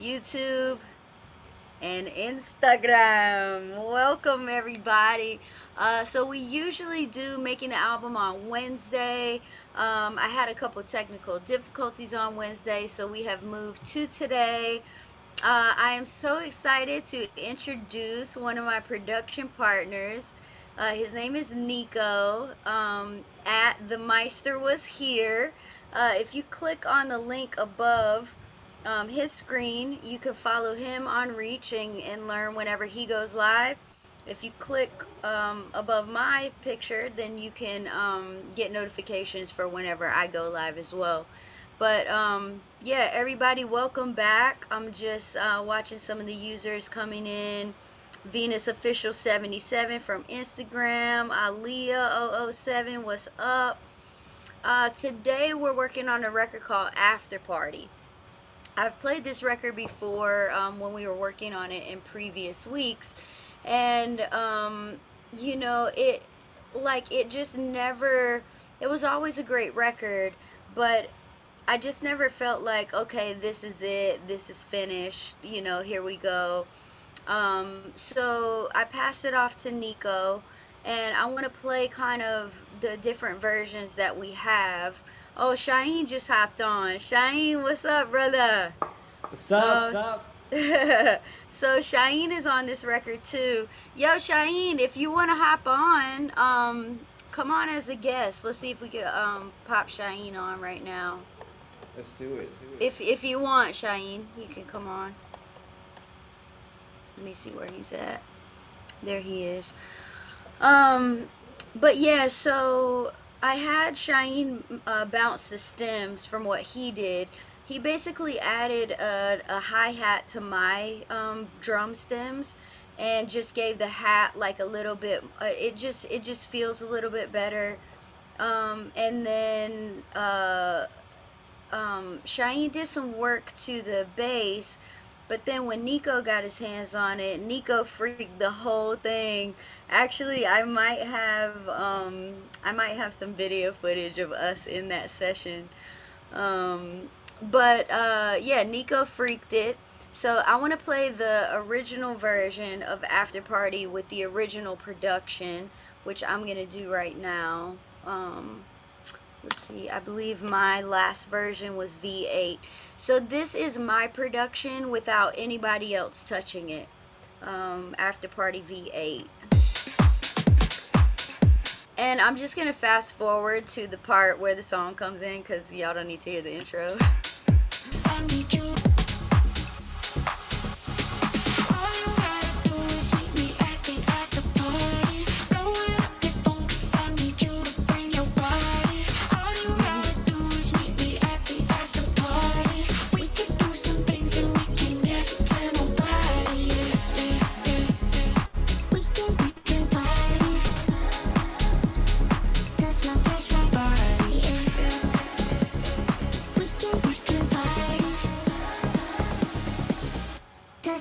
YouTube, and Instagram. Welcome, everybody. So, we usually do making the album on Wednesday. I had a couple technical difficulties on Wednesday, so we have moved to today. I am so excited to introduce one of my production partners. His name is Nico. At The Meister Was Here. If you click on the link above his screen, you can follow him on Reach and learn whenever he goes live. If you click above my picture, then you can get notifications for whenever I go live as well. But yeah, everybody, welcome back. I'm just watching some of the users coming in. Venus Official 77 from Instagram. Aaliyah 007, what's up? Today we're working on a record called After Party. I've played this record before when we were working on it in previous weeks, and it just never. It was always a great record, but I just never felt like, okay, this is it, this is finished, here we go. So I passed it off to Nico, and I want to play kind of the different versions that we have. Oh, Shaheen just hopped on. Shaheen, what's up, brother? What's up? Uh, What's up? so Shaheen is on this record too. Yo, Shaheen, if you want to hop on, come on as a guest. Let's see if we can pop Shaheen on right now. Let's do it. If you want, Shaheen, you can come on. Let me see where he's at. There he is. Um, but yeah, so I had Shaheen bounce the stems from what he did. He basically added a hi hat to my drum stems, and just gave the hat like a little bit. It just feels a little bit better. And then Shaheen did some work to the bass, but then when Nico got his hands on it, Nico freaked the whole thing. Actually, I might have some video footage of us in that session. But yeah, Nico freaked it. So I want to play the original version of After Party with the original production, which I'm gonna do right now. Let's see, I believe my last version was V8. So this is my production without anybody else touching it. After Party V8. And I'm just gonna fast forward to the part where the song comes in because y'all don't need to hear the intro.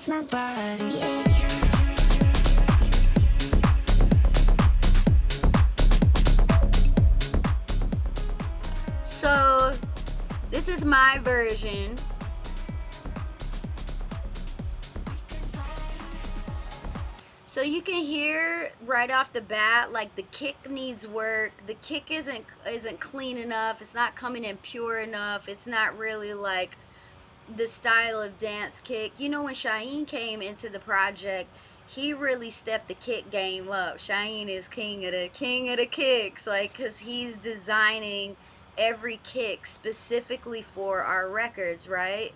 My body. So this is my version. So you can hear right off the bat, like the kick needs work. The kick isn't clean enough. It's not coming in pure enough. It's not really like the style of dance kick. When Shaheen came into the project, he really stepped the kick game up. Shaheen is king of the kicks, like, cause he's designing every kick specifically for our records, right?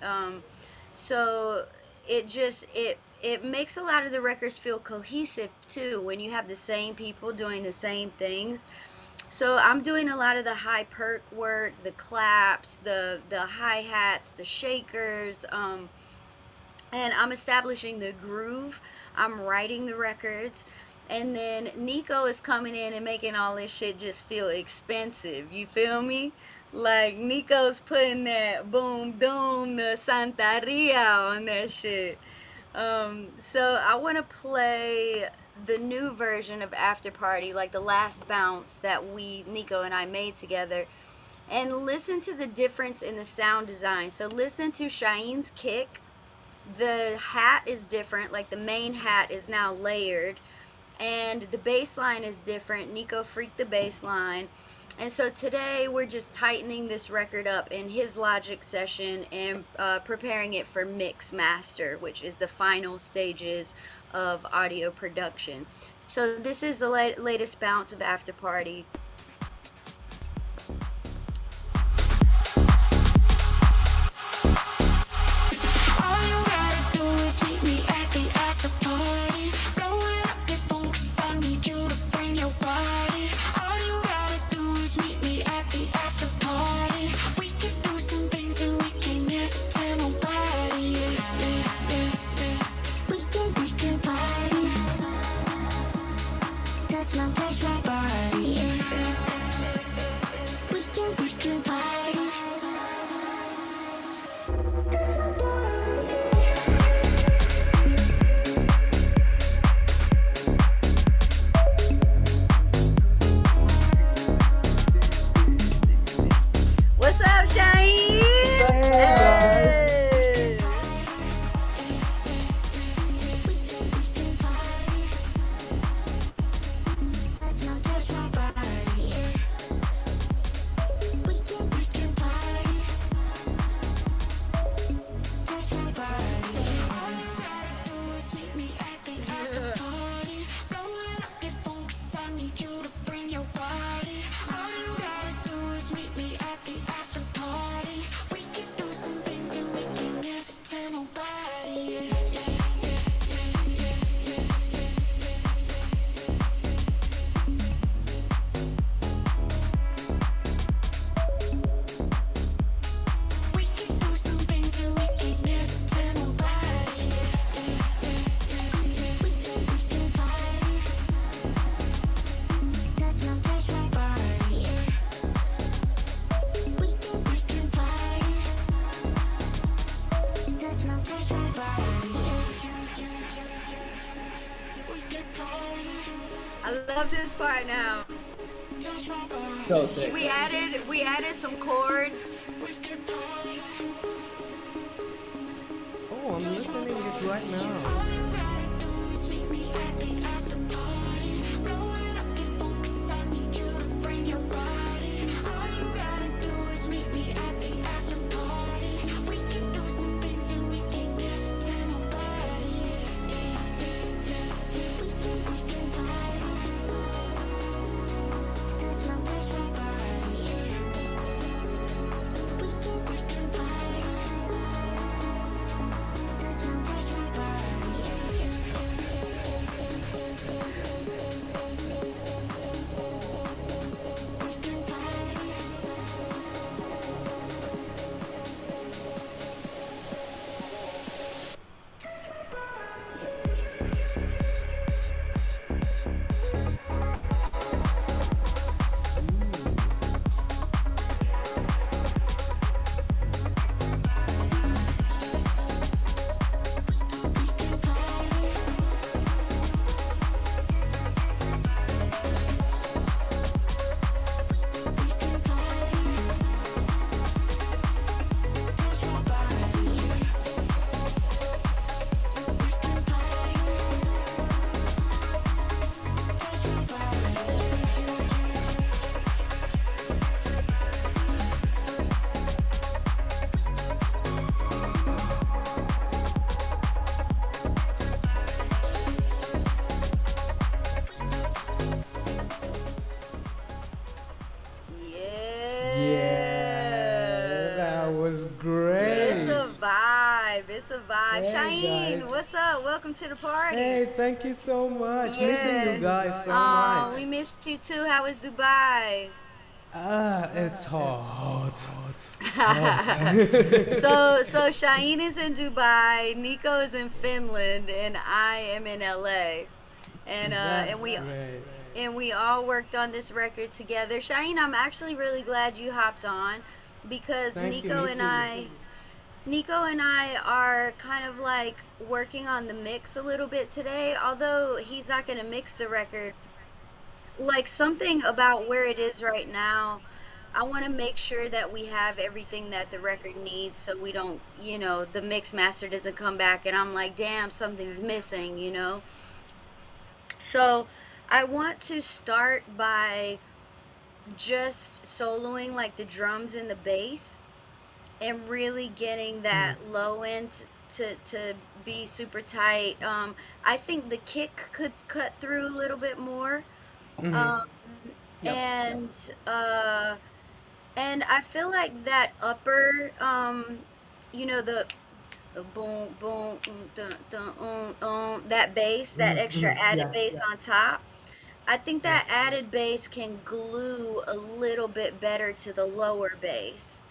So it makes a lot of the records feel cohesive too when you have the same people doing the same things. So I'm doing a lot of the high perk work, the claps, the hi hats, the shakers, and I'm establishing the groove. I'm writing the records, and then Nico is coming in and making all this shit just feel expensive. You feel me? Like Nico's putting that boom doom, the Santaria on that shit. So I want to play the new version of After Party, like the last bounce that Nico and I made together, and listen to the difference in the sound design. So listen to Shaheen's kick The hat is different, like the main hat is now layered, and the bass line is different. Nico freaked the bass line. And so today we're just tightening this record up in his Logic session and preparing it for mix master, which is the final stages of audio production. So this is the latest bounce of After Party. What's up, Shaheen? Hey, guys. Hey. I love this part now. So sick. We added some chords. Oh, I'm listening to it right now. Yeah, that was great. It's a vibe. It's a vibe. Hey, Shaheen, guys. what's up? Welcome to the party. Hey, thank you so much. Missing you guys so Oh, much. we missed you too. How was Dubai? It's hot. So Shaheen is in Dubai, Nico is in Finland, and I am in LA. And That's and we great. and we all worked on this record together. Shaheen, I'm actually really glad you hopped on because Thank you, Nico me and too. I are kind of like working on the mix a little bit today. Although he's not going to mix the record, like something about where it is right now I want to make sure that we have everything that the record needs so we don't, the mix master doesn't come back and I'm like, damn, something's missing. So I want to start by just soloing like the drums and the bass and really getting that low end to be super tight. I think the kick could cut through a little bit more. Mm-hmm. Um, Yep. and uh, and I feel like that upper, the boom boom dun, dun, that bass, that extra Mm-hmm. added Yeah, bass on top. I think yeah. that added bass can glue a little bit better to the lower bass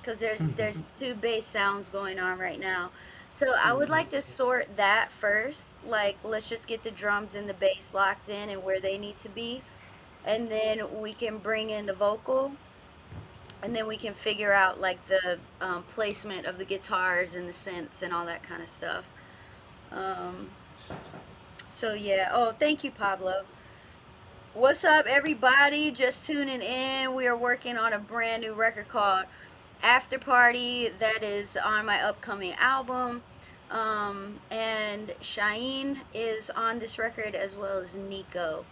because there's two bass sounds going on right now. So I would like to sort that first. Like, let's just get the drums and the bass locked in and where they need to be, and then we can bring in the vocal, and then we can figure out like the placement of the guitars and the synths and all that kind of stuff. Um, so yeah. Oh, thank you, Pablo. What's up, everybody? Just tuning in. We are working on a brand new record called After Party that is on my upcoming album. And Shaheen is on this record as well as Nico.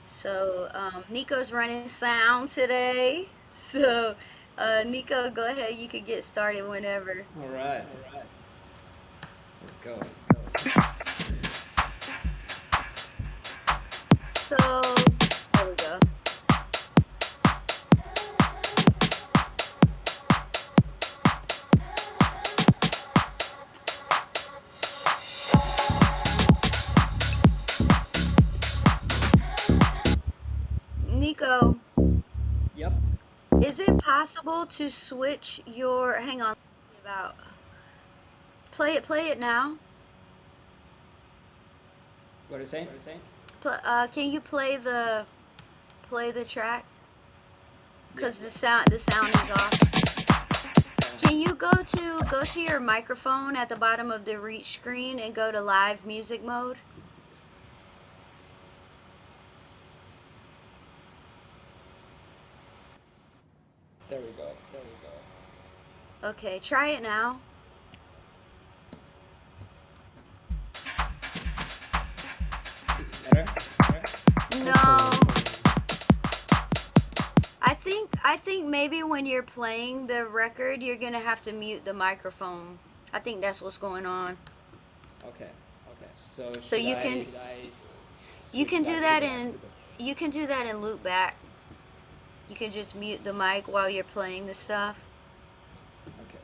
So Nico's running sound today. So Nico, go ahead. You could get started whenever. All right. Let's go. So there we go. Nico, Yep. is it possible to switch your? Hang on. About play it now. What are you saying? Can you play the track? Cause the sound is off. Can you go to your microphone at the bottom of the reach screen and go to live music mode? There we go. Okay, try it now. Is it better? No. I think maybe when you're playing the record, you're gonna have to mute the microphone. I think that's what's going on. Okay. So So should you I can you switch can do back that to in the? you can do that in loop back. You can just mute the mic while you're playing the stuff. Okay.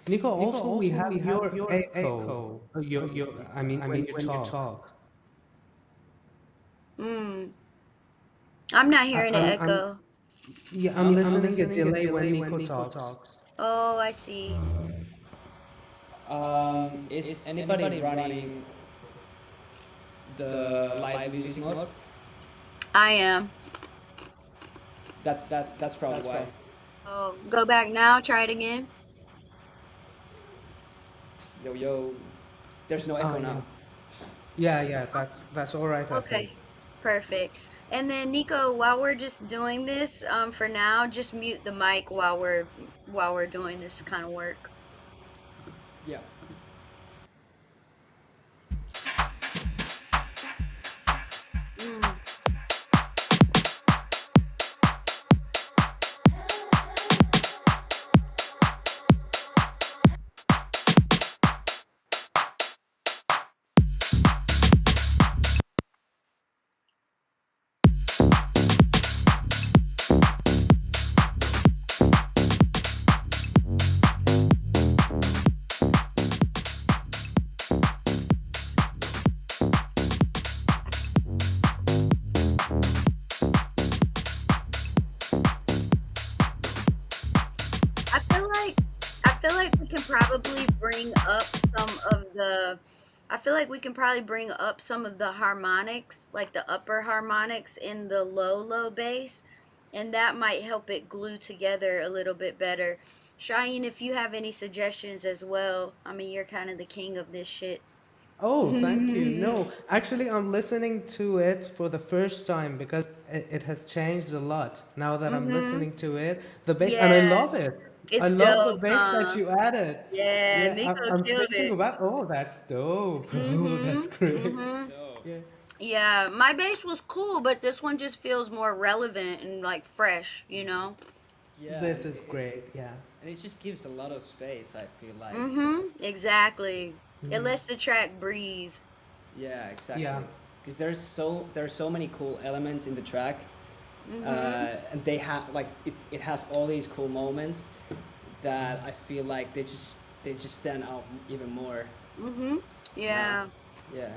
Nico, also we have your echo. When you talk. Mm. I'm not I, hearing an I'm echo. yeah, I'm listening a delay when Nico talks. Oh, I see. Is anybody running the live music mode? I am. That's probably why. Oh, go back now. Try it again. Yo yo. There's no Oh echo yeah, now. yeah. That's all right, I think. Okay, perfect. And then Nico, while we're just doing this, for now, just mute the mic while we're doing this kind of work. Yeah. Mm. I feel like I feel like we can probably bring up some of the I feel like we can probably bring up some of the harmonics, like the upper harmonics in the low bass, and that might help it glue together a little bit better. Shine, if you have any suggestions as well, I mean, you're kind of the king of this shit. Oh, thank you. No, actually, I'm listening to it for the first time because it has changed a lot now that I'm Mm-hmm. listening to it. The bass, and I Yeah, love it. I it's love the dope, bass that huh? you added. Yeah, Yeah, Nico I'm killed thinking it. about, oh, that's dope. Oh, Mm-hmm. that's great. Mm-hmm. Dope. Yeah, Yeah, my bass was cool, but this one just feels more relevant and like fresh, you know? Yeah, this is great. Yeah. and it just gives a lot of space, I feel like. Mm-hmm. Exactly. It Mm, lets the track breathe. Yeah, yeah. exactly. Because there's so many cool elements in the track, Mm-hmm. and they have like it has all these cool moments that I feel like they just stand out even more Mm-hmm. now. Yeah, Yeah.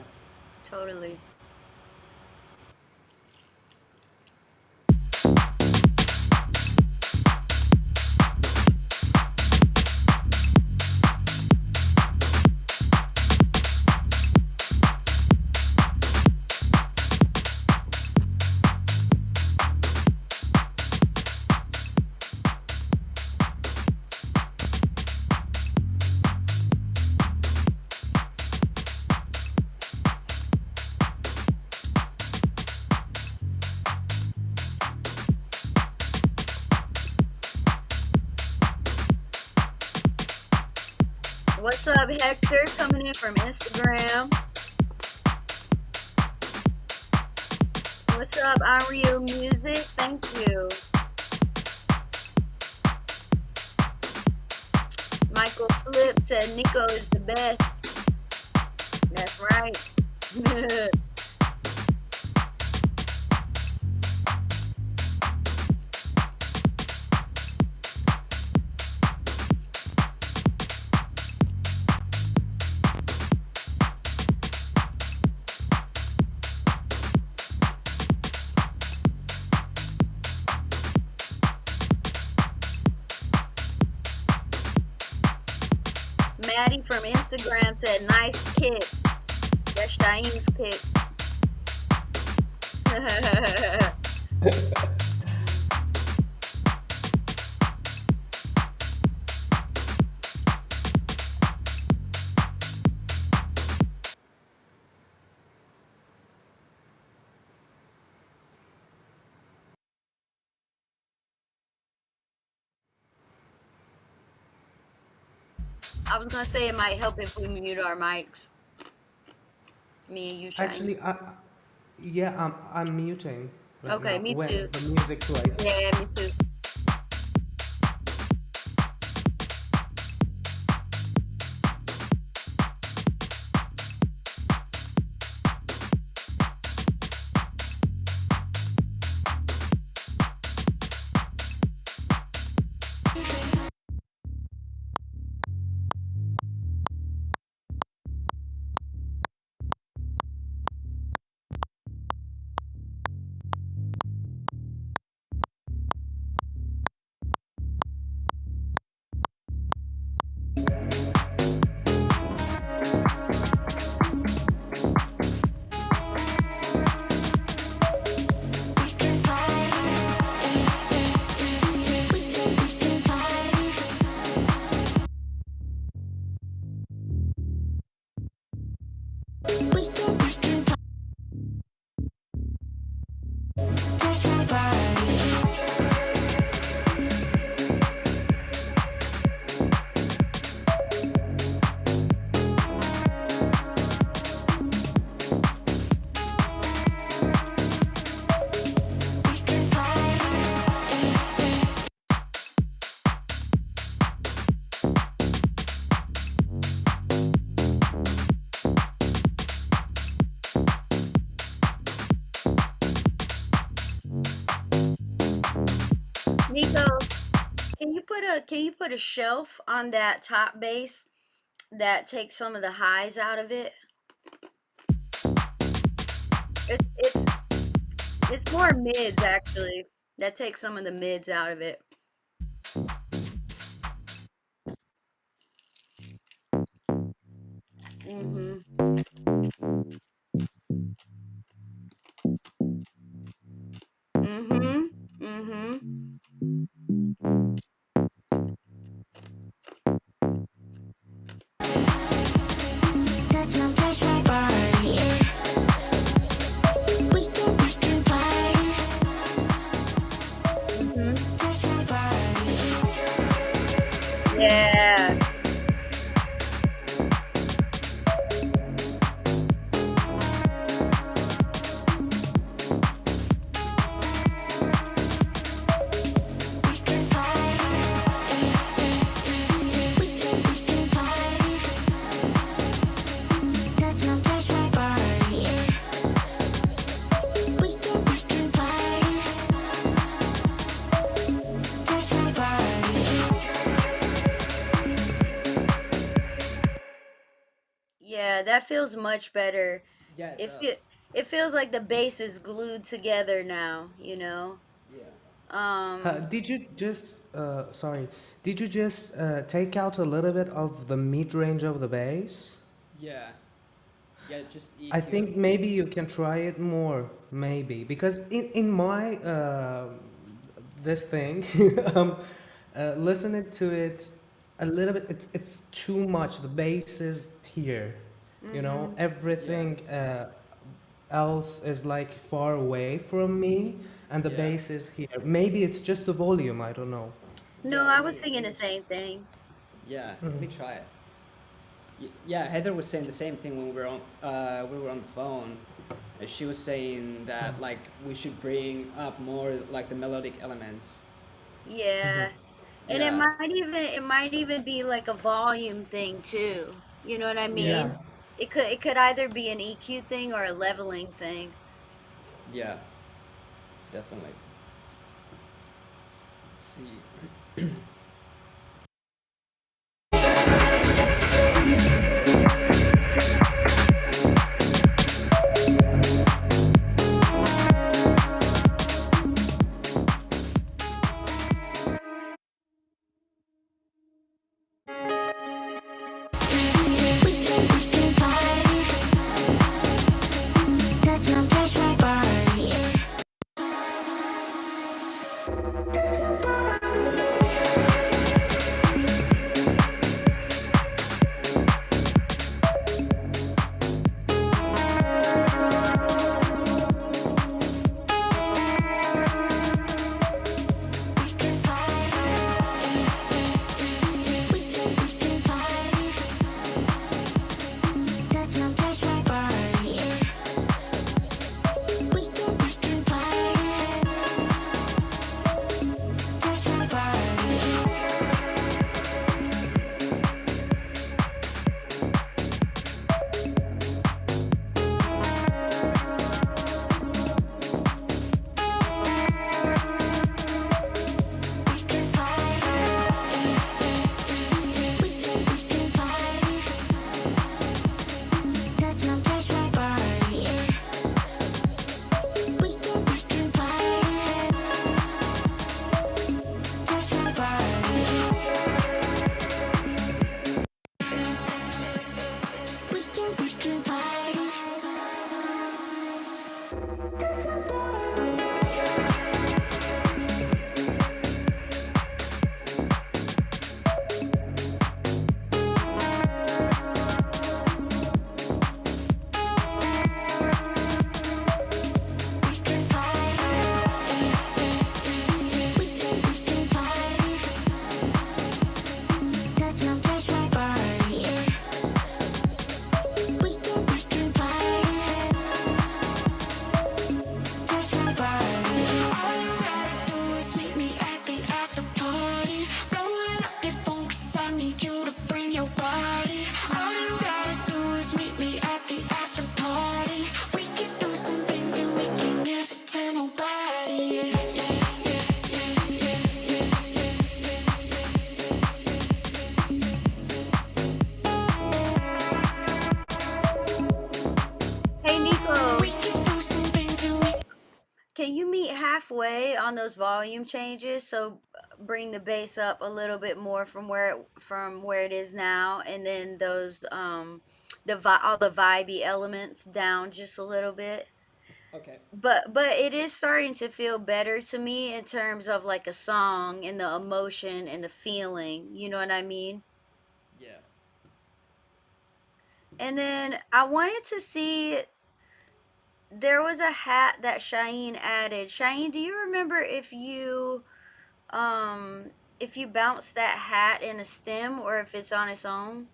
totally. What's up, Hector? Coming in from Instagram. What's up, Ario Music? Thank you. Michael Flip said Nico is the best. That's right. Maddie from Instagram said nice kick. That's Shaeen's kick. I was gonna say it might help if we mute our mics. Me and you, Shaeen. Actually, yeah, I'm muting right Okay, now me when too. the music plays. Yeah, me too. Nico, can you put a shelf on that top bass that takes some of the highs out of it? It it's more mids actually. That takes some of the mids out of it. Mhm. Mhm. Mhm. Yeah, that feels much better. Yeah, it It feel, does. it feels like the bass is glued together now, you know? Yeah. Um, Did you just, sorry, did you just take out a little bit of the mid range of the bass? Yeah. Yeah, just I EQ. think maybe you can try it more, maybe, because in my this thing, um, listening to it a little bit, it's too much. The bass is here, you know. mhm. Yeah. Everything else is like far away from me, and the Yeah. bass is here. Maybe it's just the volume. I don't know. No, Yeah, I was singing the same thing. yeah, let me try it. Yeah, Heather was saying the same thing when we were on the phone. She was saying that like we should bring up more like the melodic elements. Yeah. And Yeah. it might even be like a volume thing too. You know what I Yeah. mean? It could either be an EQ thing or a leveling thing. Yeah, definitely. Let's see. Touch my body. Touch my body. We can party. Touch my body. We can party. We can party. Touch my body. We can party. Touch my body. We can party. We can party. We can party. Touch my body. We can party. Touch my body. All you gotta do is meet me at the after party. Blowing up your phone 'cause I need you to bring your body. All you gotta do is meet me at the after party. We can do some things and we can never tell nobody. Hey Nico, We can do some things and we can you meet halfway on those volume changes? So bring the bass up a little bit more from where it is now, and then those all the vibey elements down just a little bit. Okay. But it is starting to feel better to me in terms of like a song and the emotion and the feeling. You know what I mean? Yeah. And then I wanted to see, there was a hat that Shaheen added. Shaheen, do you remember if you bounce that hat in a stem or if it's on its own?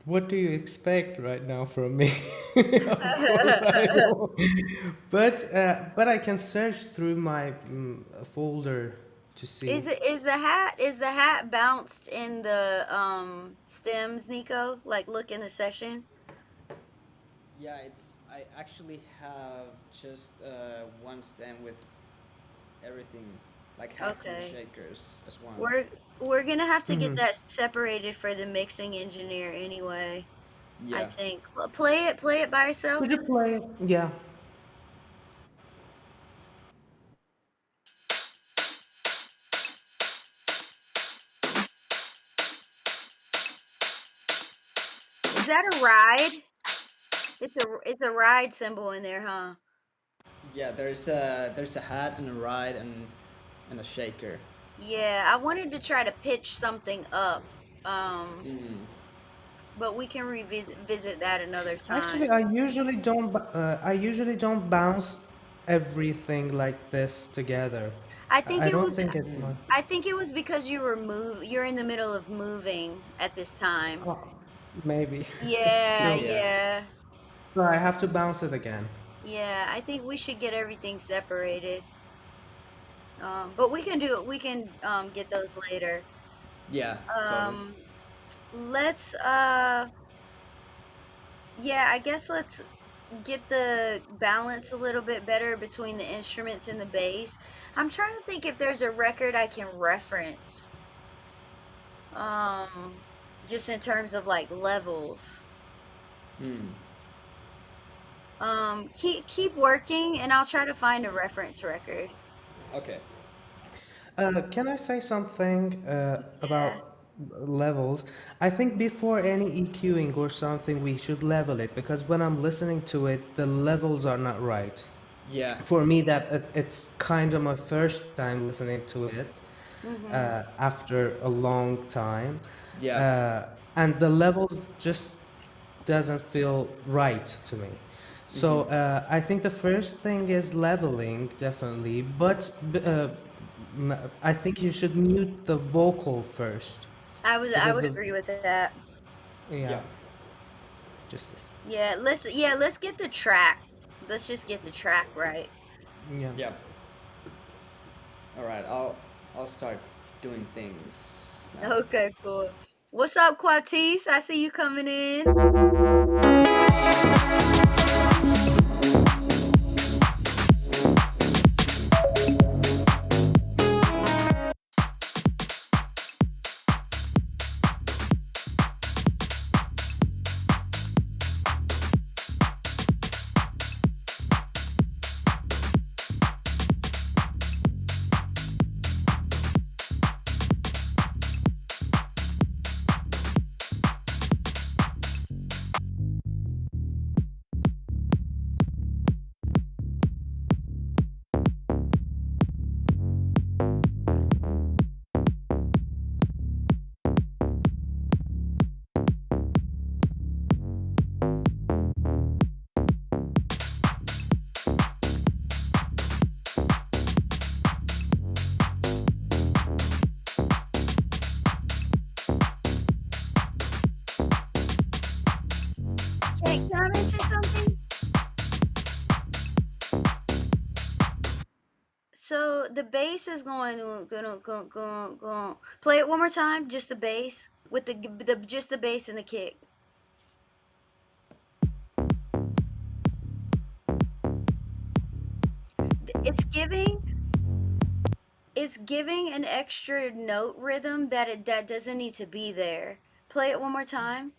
What do you expect right now from me? Of course, I know. But I can search through my folder to see. Is the hat bounced in the stems, Nico? Like look in the session. Yeah, it's. I actually have just one stem with everything. like hats and Okay. shakers as one. We're gonna have to get Mhm. that separated for the mixing engineer anyway. I Yeah. think. Well, play it by itself. Could you play it? Yeah. Is that a ride? It's a ride symbol in there, huh? Yeah, there's a hat and a ride and a shaker. Yeah, I wanted to try to pitch something up. Um, Mm. but we can visit that another Actually, time. I usually don't bounce everything like this together. I think I it don't was think it. I think it was because you're in the middle of moving at this time. Oh, maybe. Yeah, So, Yeah. yeah. so I have to bounce it again. Yeah, I think we should get everything separated. But we can do it. We can get those later. Yeah, totally. Um, let's yeah, I guess let's get the balance a little bit better between the instruments and the bass. I'm trying to think if there's a record I can reference. Um, just in terms of like levels. Mm. Keep working and I'll try to find a reference record. Okay. Can I say something Yeah. about levels? I think before any EQing or something, we should level it because when I'm listening to it, the levels are not right. Yeah. For me, it's kind of my first time listening to it Mm-hmm. after a long time, Yeah. uh, and the levels just doesn't feel right to me. So Mm-hmm. I think the first thing is leveling, definitely, but I think you should mute the vocal first I because would the agree with that. yeah, Yeah. just this. Let's get the track. Let's just get the track right. Yeah. Yeah. All right. I'll start doing things now. Okay, cool. What's up, Quatis? I see you coming in. Can I mention something? So the bass is going. Play it one more time, just the bass with the just the bass and the kick. It's giving it's giving an extra note rhythm that doesn't need to be there. Play it one more time.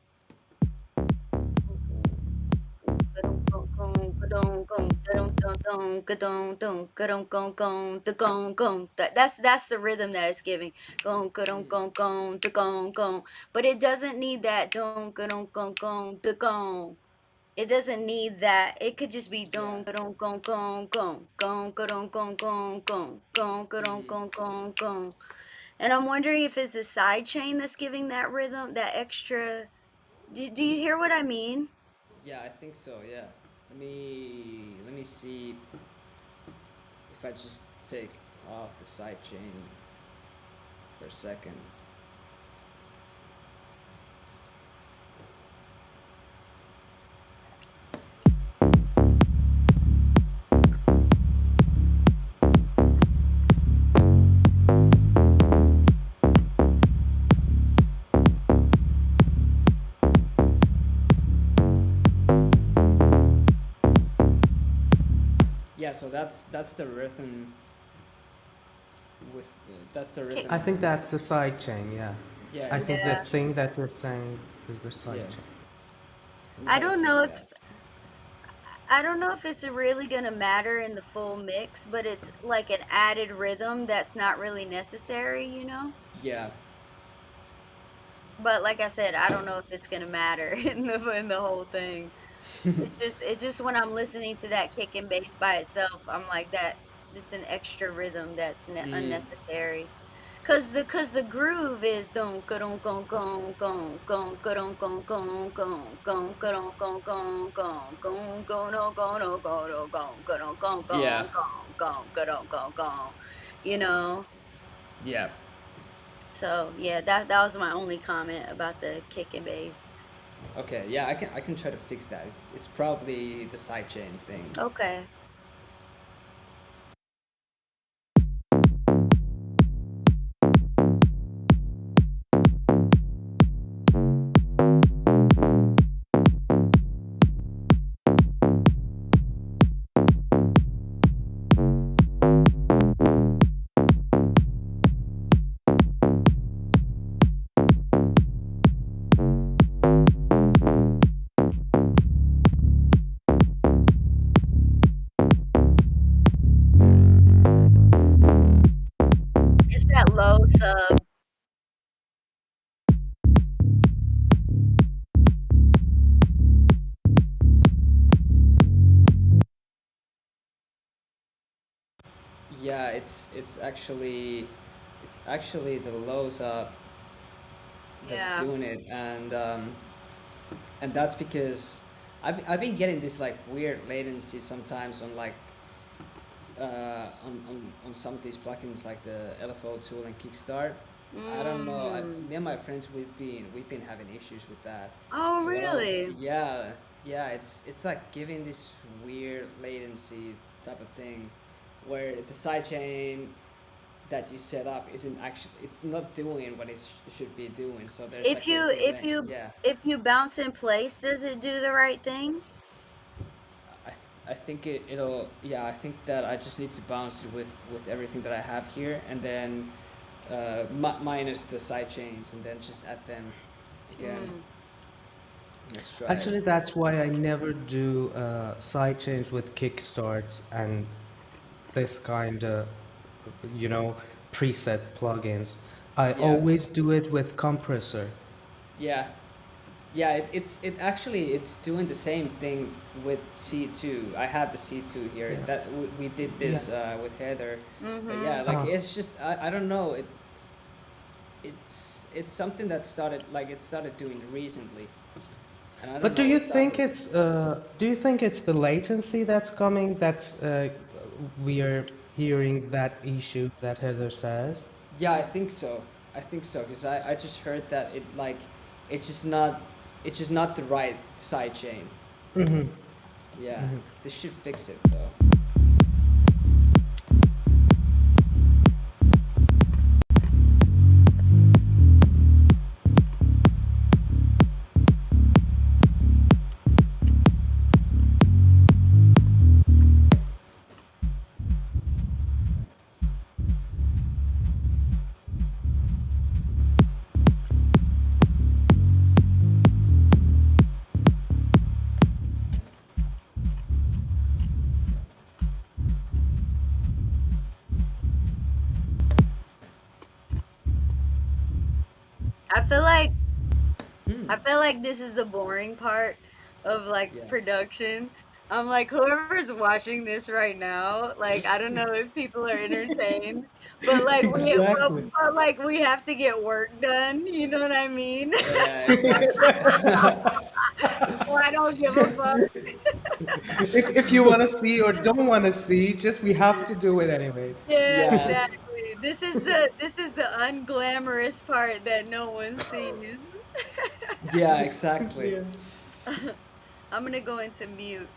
That's the rhythm that it's giving. But it doesn't need that. It doesn't need that. It could just be Yeah. don don gon gon gon gon don gon gon gon gon don Mm-hmm. gon gon gon. And I'm wondering if it's the side chain that's giving that rhythm, that extra. Do you hear what I mean? Yeah, I think so. Yeah. Let me see if I just take off the side chain for a second. Yeah, so that's the rhythm with that's the Kick. rhythm. I think that's the side chain, yeah. Yeah, I think the Yeah. thing that you're saying is the yeah. side chain. I'm I trying to don't fix know if that. I don't know if it's really gonna matter in the full mix, but it's like an added rhythm that's not really necessary, you know? Yeah, But like I said, I don't know if it's gonna matter in the whole thing. It's just when I'm listening to that kick and bass by itself, I'm like that it's an extra rhythm that's mm, unnecessary. Cause the groove is don don gon gon gon gon don gon gon gon gon don gon gon gon gon gon no gon no gon no gon gon gon yeah, gon gon gon gon gon, you know. yeah. So yeah, that was my only comment about the kick and bass. Okay, yeah, I can try to fix that. It's probably the sidechain thing. Okay. It's that low sub. Yeah, it's actually the lows up that's Yeah. doing it, and that's because I've been getting this like weird latency sometimes on like on some of these plugins like the LFO tool and Kickstart. I don't know. Mm. Me and my friends we've been having issues with that. Oh, So really? yeah, yeah, it's like giving this weird latency type of thing, where the sidechain that you set up isn't actually it's not doing what it should be doing. So there's If like a you if delay. you Yeah, if you bounce in place, does it do the right thing? I I think it'll yeah I think that I just need to bounce it with everything that I have here, and then minus the side chains, and then just add them again. Mm. Let's try it. Actually, that's why I never do side chains with kickstarts and this kind of, you know, preset plugins. I Yeah, always do it with compressor. yeah, yeah. It's doing the same thing with C2. I have the C2 here. Yeah. That we did Yeah. this with Heather, but yeah, Mhm. like Uh, it's just I don't know it's something that started doing recently, and I don't but do know you what's up think with it. it's the latency that's coming that's we are hearing that issue that Heather says? Yeah, I think so. I think so because I just heard that it's just not it's just not the right side chain. Mm-hmm. Yeah, Mm-hmm. this should fix it though. I feel like Hmm. I feel like this is the boring part of like Yeah. production. I'm like whoever's watching this right now, like I don't know if people are entertained, but Exactly. like we have to get work done, you know what I mean? Yeah. Exactly. So I don't give a fuck. If you want to see or don't want to see, just we have to do it anyways. Yeah, Yeah. exactly. This is the unglamorous part that no one sees. Yeah. Exactly. Yeah. I'm gonna go into mute.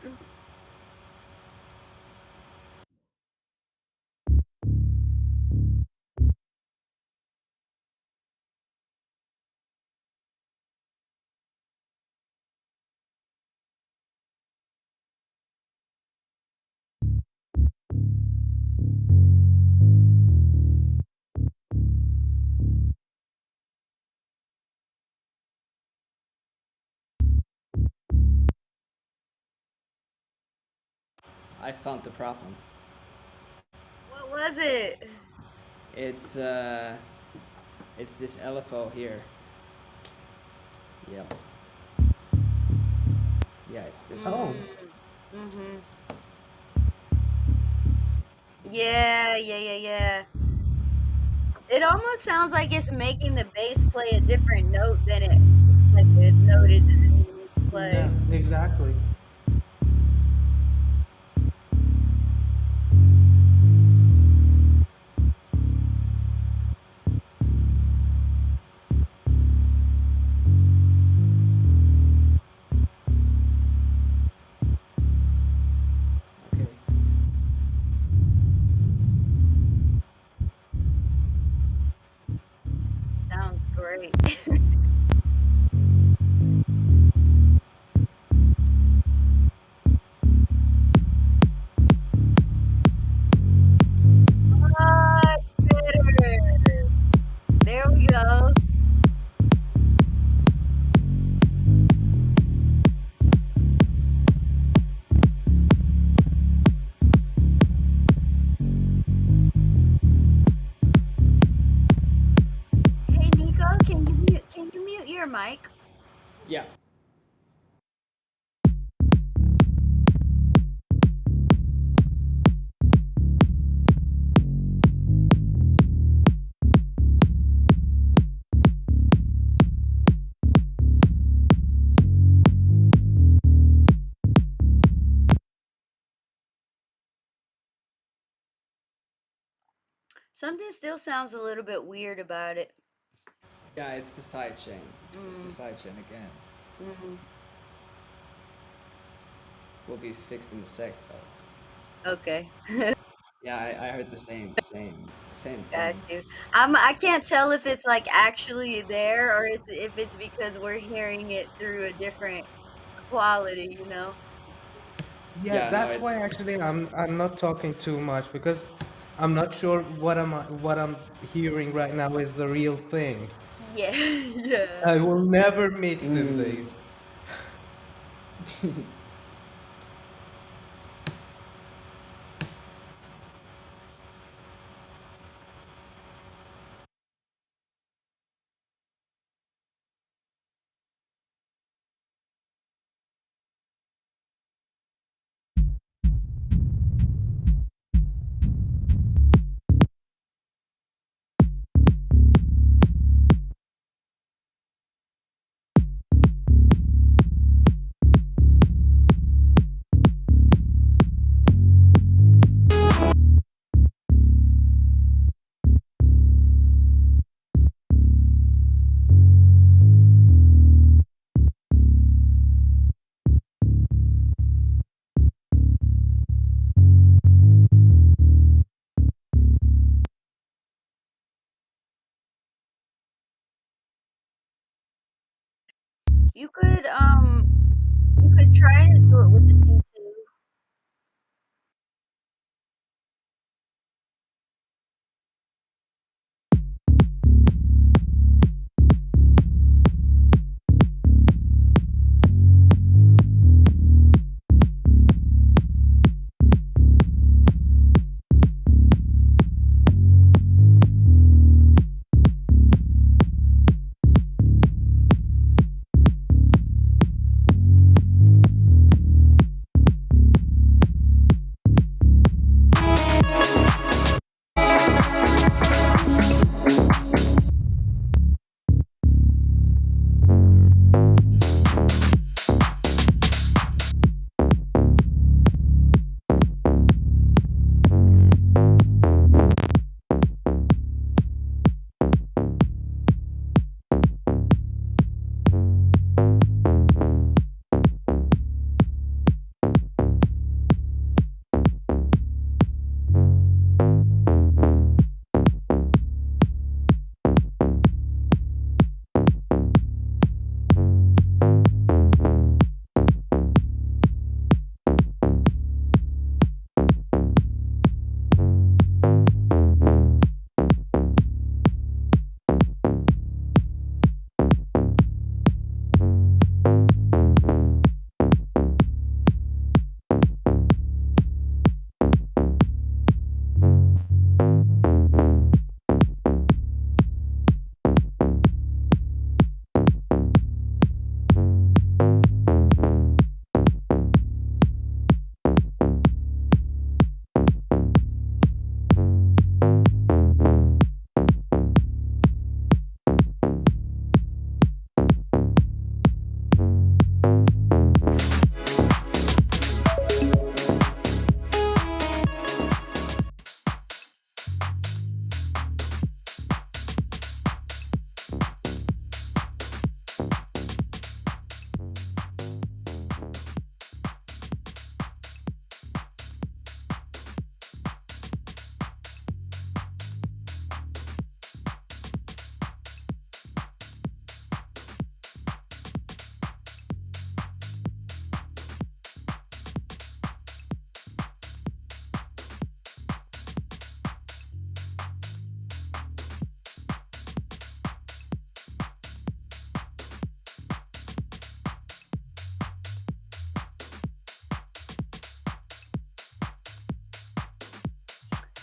I found the problem. What was it? It's uh, it's this LFO here. Yep. Yeah, it's this one. Oh, Mm-hmm. Yeah, yeah, yeah, yeah. It almost sounds like it's making the bass play a different note than it like a note it doesn't even need to yeah, play. exactly. Okay. Sounds great. Much better. There we go. Hey Nico, can you mute your mic? Yeah. Something still sounds a little bit weird about it. Yeah, it's the side chain. It's the Mm, side chain again. mm, Will be fixed in a sec though. okay. Yeah, I heard the same Got thing. you. I can't tell if it's like actually there or if it's because we're hearing it through a different quality, you know? Yeah, Yeah, no, that's why it's actually I'm not talking too much because I'm not sure what I'm hearing right now is the real thing. Yeah, yeah. I will never mix in mm, these. You could you could try to do it with the C2.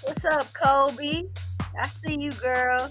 What's up, Kobe? I see you, girl.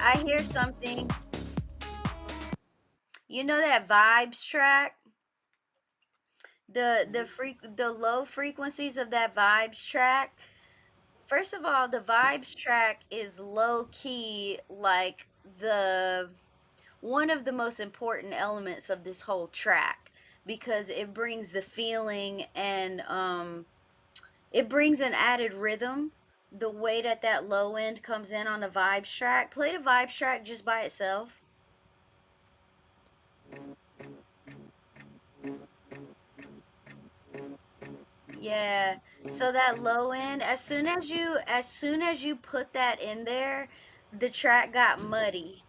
I hear something. You know that vibes track? The low frequencies of that vibes track. First of all, the vibes track is low key like the one of the most important elements of this whole track because it brings the feeling and it brings an added rhythm. The way that that low end comes in on the vibes track. Play the vibes track just by itself. Yeah. So that low end, as soon as you put that in there, the track got muddy.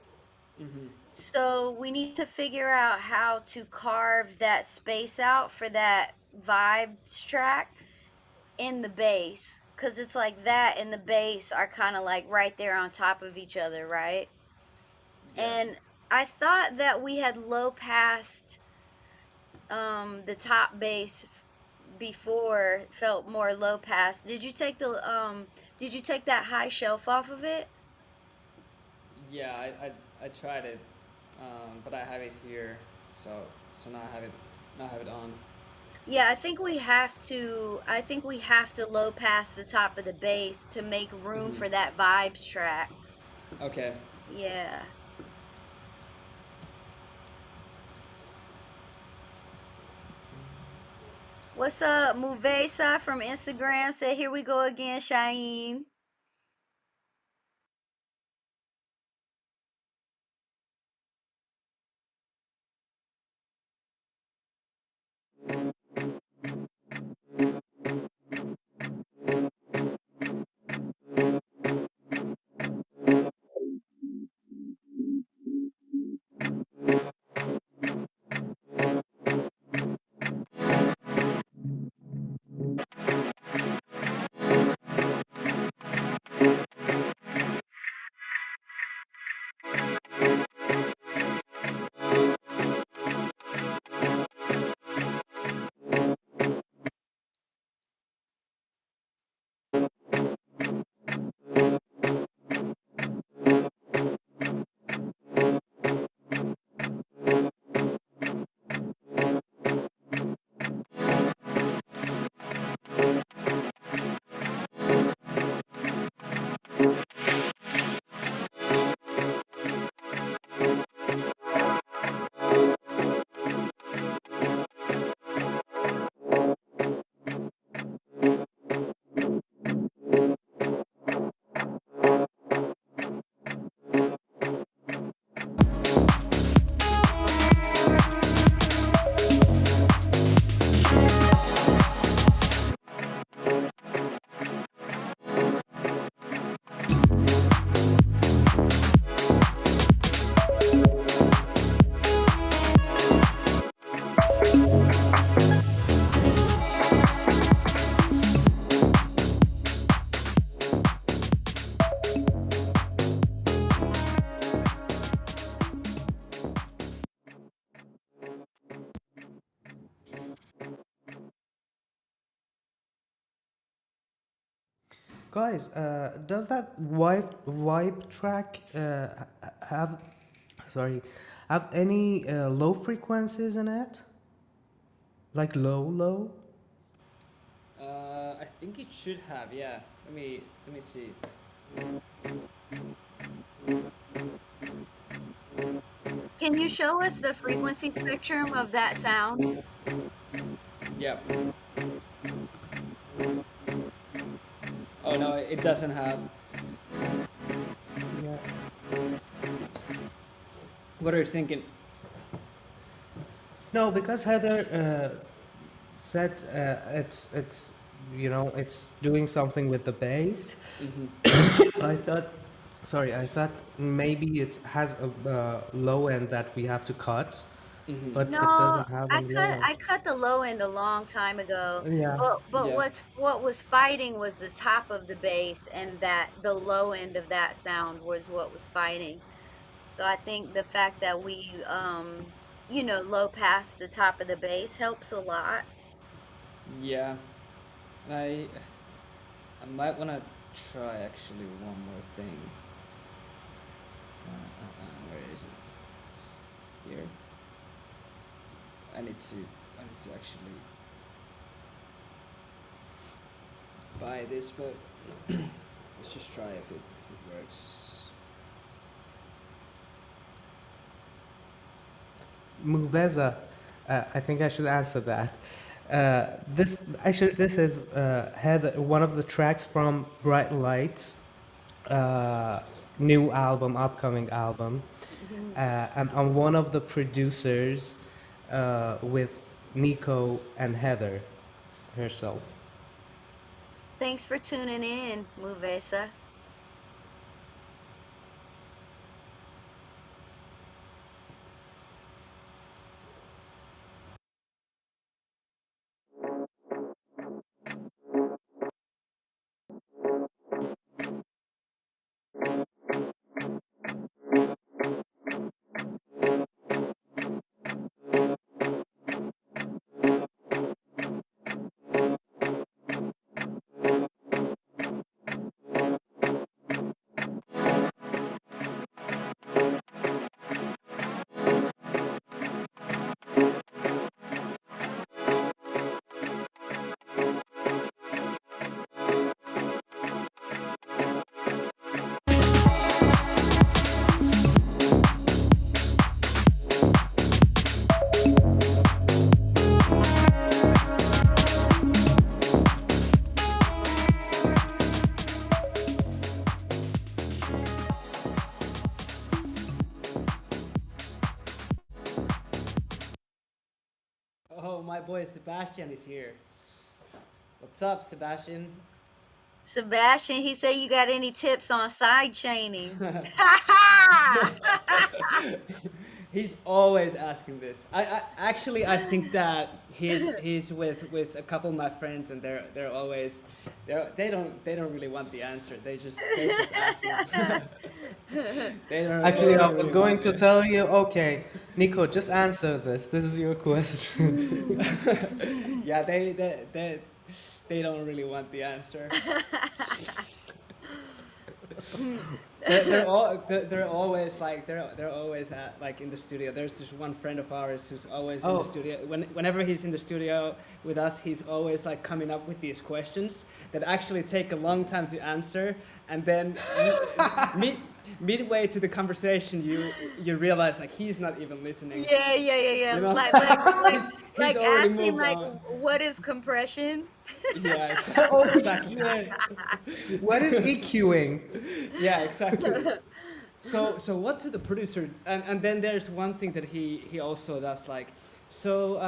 Mm-hmm. So we need to figure out how to carve that space out for that vibes track in the bass. Cause it's like that and the bass are kind of like right there on top of each other, right? Yeah. And I thought that we had low passed the top bass before felt more low pass. Did you take that high shelf off of it? Yeah, I tried it, but I have it here, so now I have it on. Yeah, I think we have to low pass the top of the bass to make room Mm-hmm. for that vibes track. Okay. Yeah. What's up? Muvesa from Instagram said, "Here we go again, Shaheen." Guys, does that vibe track have, sorry, have any low frequencies in it? Like low? I think it should have. Yeah. Let me see. Can you show us the frequency spectrum of that sound? Yeah. Oh no, it doesn't have. Yeah. What are you thinking? No, because Heather said it's it's doing something with the bass. I thought, sorry, I thought maybe it has a low end that we have to cut, but it No, doesn't have a I low cut end. I cut the low end a long time ago. Yeah. But Yeah. what was fighting was the top of the bass, and that the low end of that sound was what was fighting. So I think the fact that we low pass the top of the bass helps a lot. Yeah. I I might wanna try actually one more thing. Where is it? It's here. I need to actually buy this, but let's just try if it works. Muveza, I think I should answer that. This is Heather, one of the tracks from Bright Lights, new album, upcoming album, and I'm one of the producers with Nico and Heather herself. Thanks for tuning in, Muvesa. Oh, my boy Sebastian is here. What's up, Sebastian? Sebastian, he said you got any tips on side chaining? He's always asking this. I think that he's with a couple of my friends, and they're always they don't really want the answer. They just asking. Actually, they I don't was really going want to it. tell you, okay, Nico, just answer this. This is your question. Yeah, they don't really want the answer. They're always like they're always at, like in the studio. There's this one friend of ours who's always in Oh. the studio. Whenever he's in the studio with us, he's always like coming up with these questions that actually take a long time to answer, and then midway to the conversation, you realize like he's not even listening. Yeah. You know? Like already asking moved like, on. what is compression? Yeah, Oh, exactly. shit. What is EQing? Yeah, exactly. So what to the producer? And then there's one thing that he also does, like, so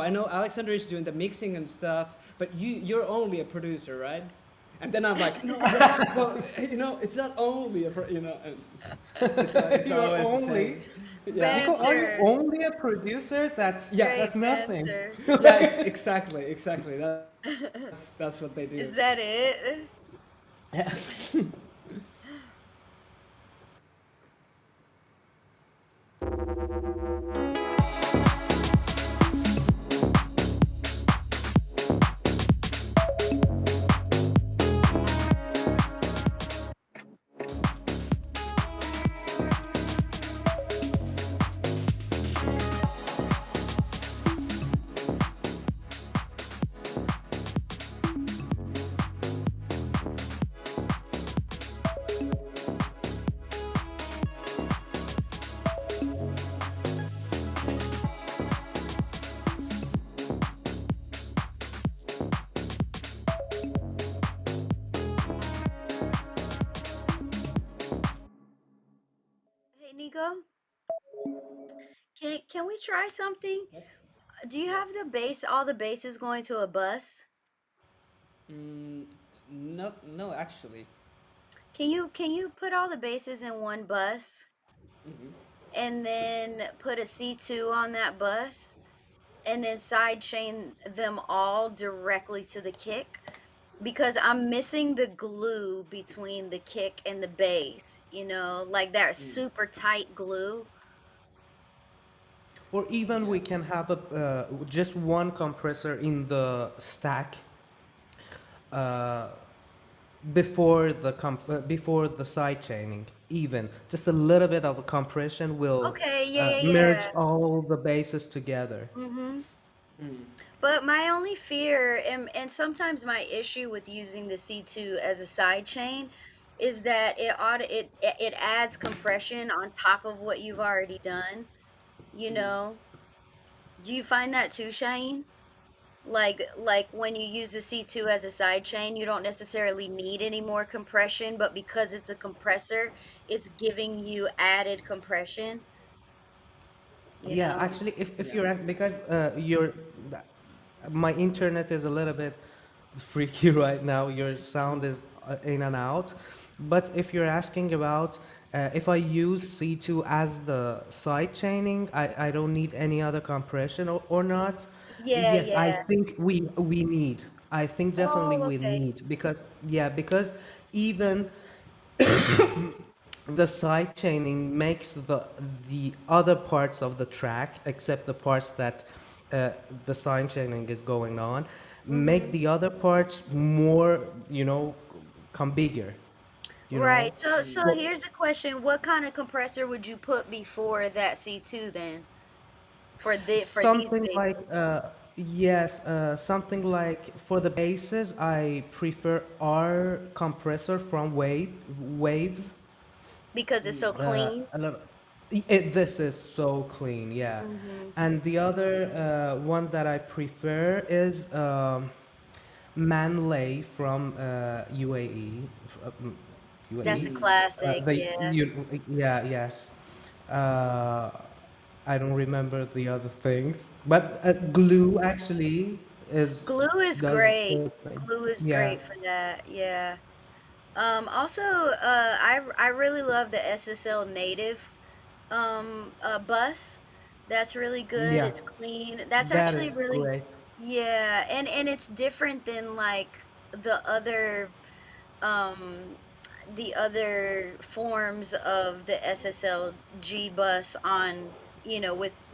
I know Alexander is doing the mixing and stuff, but you're only a producer, right? And then I'm like, no, well, it's not only and it's You're always the only. same. Yeah. Nico, are you Answer. only a producer? That's Yeah. that's nothing. Answer. Yeah, exactly. That's what they do. Is that it? amigo? Can we try something? Yep. Do you have the bass, all the basses going to a bus? Mm, no, no, actually. Can you put all the basses in one bus Hmm. and then put a C2 on that bus and then side chain them all directly to the kick? Because I'm missing the glue between the kick and the bass, like that super tight glue. Or even Yeah. we can have a just one compressor in the stack uh, before the side chaining. Even just a little bit of a compression will Okay, yeah, yeah, merge yeah. all the bases together. Mm-hmm. Mm. But my only fear and sometimes my issue with using the C2 as a side chain is that it adds compression on top of what you've already done, you Mm. know? Do you find that too, Shane? Like when you use the C2 as a side chain, you don't necessarily need any more compression, but because it's a compressor, it's giving you added compression, you Yeah, know? actually, if Yeah. you're because my internet is a little bit freaky right now. Your sound is in and out. But if you're asking about if I use C2 as the side chaining, I don't need any other compression or not. Yeah, Yes, I yeah. think we need. I think definitely Oh, we okay. need because yeah, because even the side chaining makes the other parts of the track, except the parts that the side chaining is going on, make Mm-hmm. the other parts more, come bigger, you know. Right. So So here's a question. What kind of compressor would you put before that C2 then for these something like bases? yes, something like for the basses, I prefer R compressor from Waves. Because it's so clean. A lot. This is so clean, yeah. Mm-hmm. And the other one that I prefer is Manlay from UAE. That's a UAE. Mm. classic, yeah. Yeah, yes. Uh, I don't remember the other things, but Glue actually is Glue is does great. the thing. Glue is Yeah, great for that. Yeah. Also, I really love the SSL native bus. That's really good. yeah, It's clean. That's that actually is really, great. yeah, and it's different than like um the other forms of the SSLG bus on,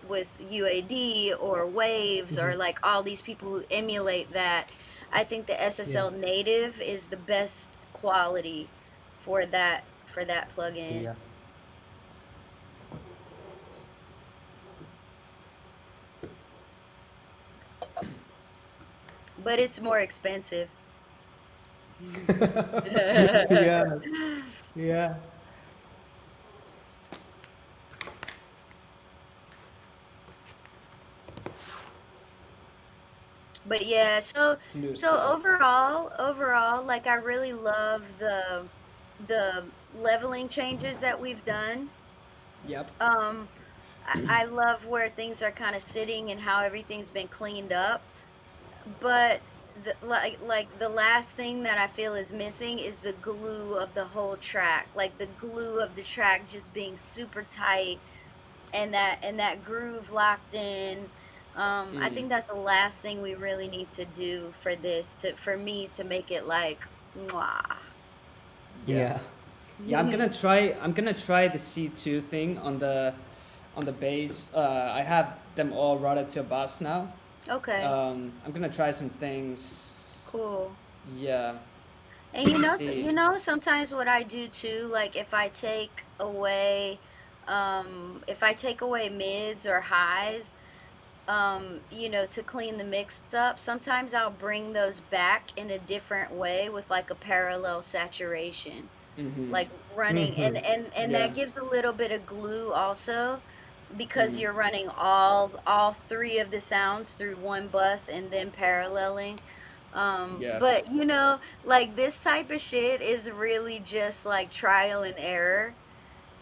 with UAD or Waves or like all these people who emulate that. I think the Yeah, SSL native is the best quality for that plugin, yeah. but it's more expensive. Yeah, yeah. But yeah, so Smooth so setup. overall, like I really love the leveling changes that we've done. Yep. Um, I love where things are kind of sitting and how everything's been cleaned up. But like the last thing that I feel is missing is the glue of the whole track. Like the glue of the track just being super tight and that groove locked in. I Mm. think that's the last thing we really need to do for me to make it like mwah. Yeah. Yeah. Yeah, I'm gonna try the C2 thing on the bass. I have them all routed to a bus now. Okay, I'm gonna try some things. cool. Yeah. And See. sometimes what I do too, like if I take away mids or highs, to clean the mix up, sometimes I'll bring those back in a different way with like a parallel saturation, Mm-hmm. like running Mm-hmm. and Yeah. that gives a little bit of glue also because Mm. you're running all three of the sounds through one bus and then paralleling. Yeah. But like this type of shit is really just like trial and error,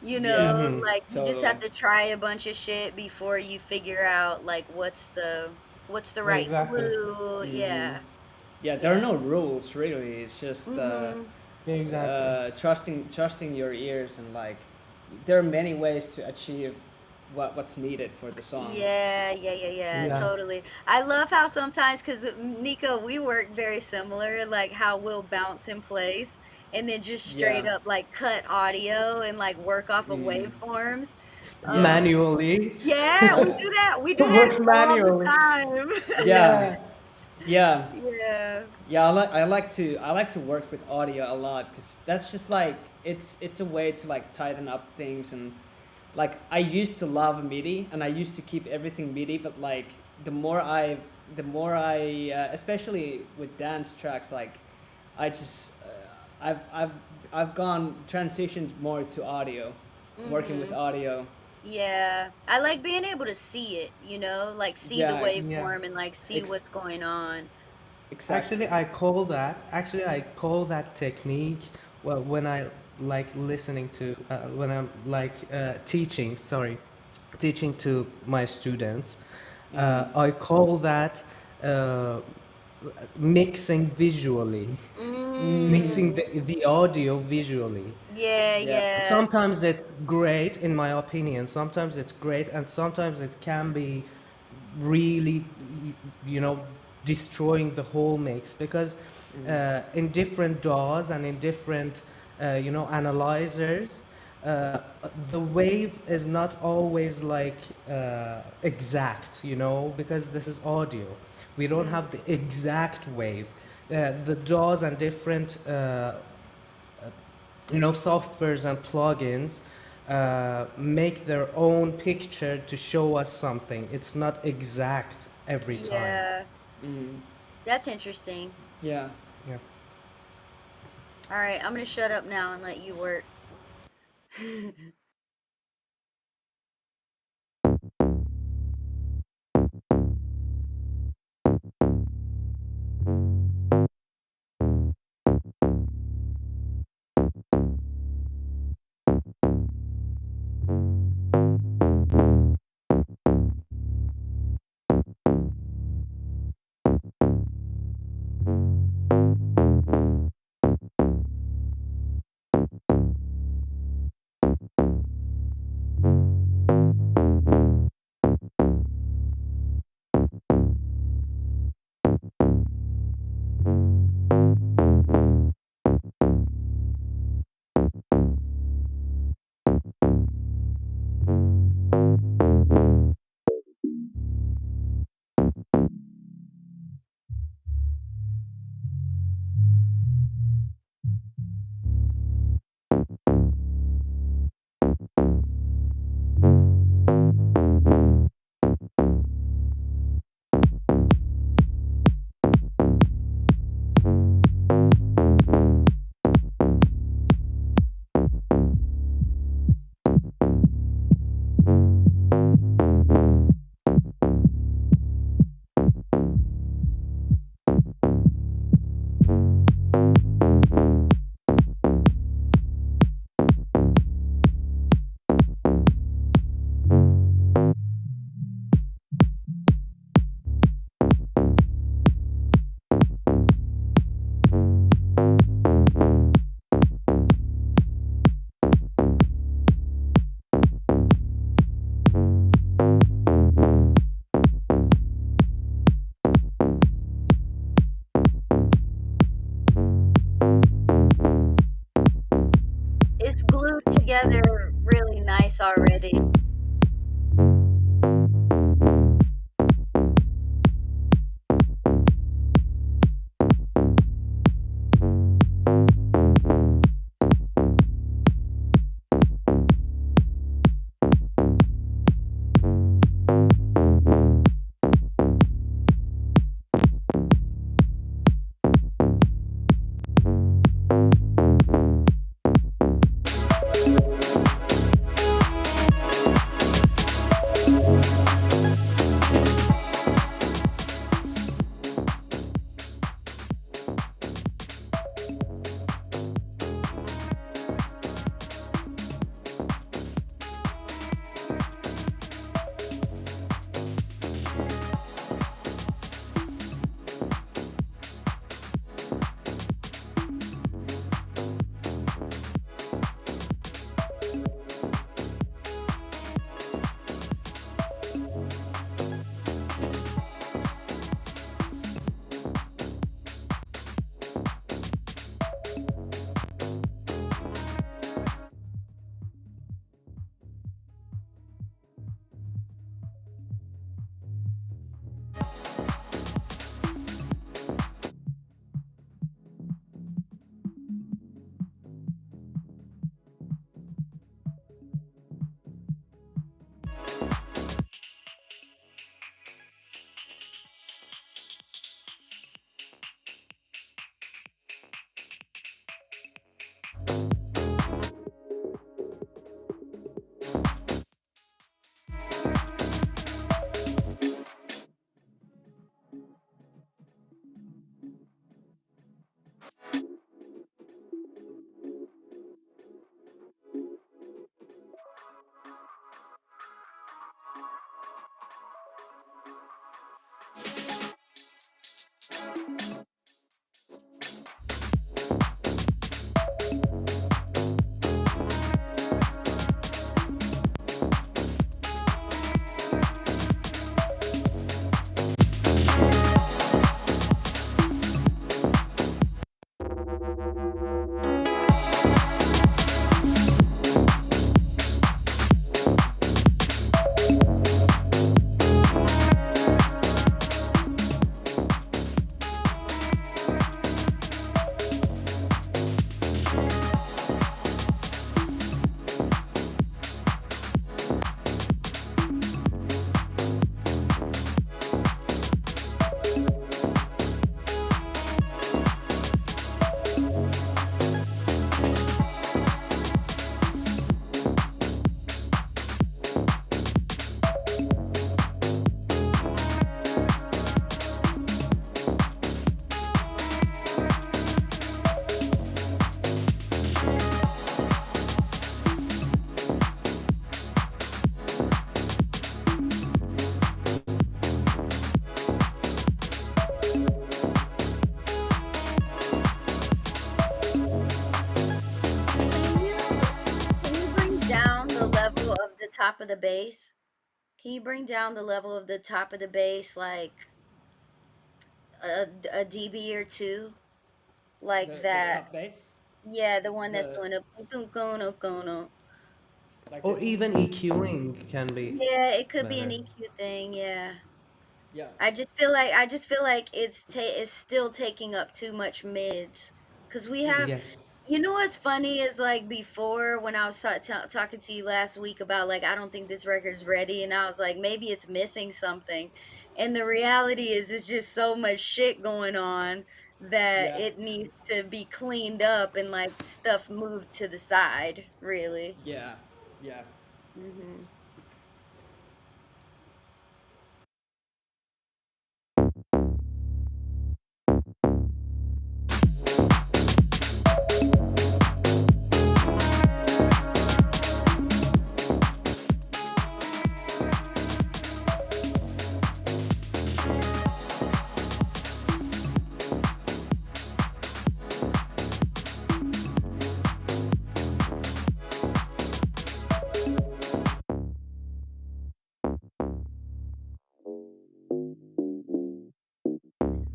You know, Yeah, Mm-hmm. like you just have totally. to try a bunch of shit before you figure out like what's the right Exactly. glue. Hmm. Yeah. Yeah, there are Yeah. no rules really. It's just Mhm. Exactly. trusting your ears, and like there are many ways to achieve what's needed for the song. Yeah, yeah, yeah, yeah, Yeah. totally. I love how sometimes, because Nico, we work very similar, like how we'll bounce in place and then just straight Yeah. up like cut audio and like work off of Mm. waveforms. Yeah. Um, Manually. yeah, we do that. We do that Work all the manually. time. Yeah. Yeah. Yeah. Yeah. Yeah, I like to work with audio a lot, because that's just like it's a way to like tighten up things. And like I used to love MIDI, and I used to keep everything MIDI, but like the more I especially with dance tracks, like I just I've gone transitioned more to audio, working with Hmm. audio. Yeah. I like being able to see it, like see the Yeah, Yeah. waveform and like see ex- what's going on. Actually, exactly. I call that technique, well, when I like listening to when I'm like teaching to my students. Mm. I call that uh, mixing visually, mixing Mm. the audio visually. Yeah, Yeah. yeah. Sometimes it's great, in my opinion. Sometimes it's great, and sometimes it can be really, you know, destroying the whole mix, because Mm. in different DAWs and in different, analyzers, the wave is not always like exact, because this is audio. We don't have the exact wave. The DAWs and different softwares and plugins make their own picture to show us something. It's not exact every time. Yeah. Mm. That's interesting. Yeah. Yeah. All right, I'm gonna shut up now and let you work. It's glued together really nice already. top of the bass? Can you bring down the level of the top of the bass like a dB or two? Like The that. top bass, Yeah, the one that's the doing a boom gono gono. like Or this one. even EQing can be Yeah, it could be an better. EQ thing, yeah. Yeah, I just feel like it's still taking up too much mids. Cause we have, Yes. you know what's funny is like before when I was talking to you last week about like I don't think this record's ready, and I was like maybe it's missing something, and the reality is it's just so much shit going on that yeah, it needs to be cleaned up and like stuff moved to the side, really. yeah, yeah. Hmm.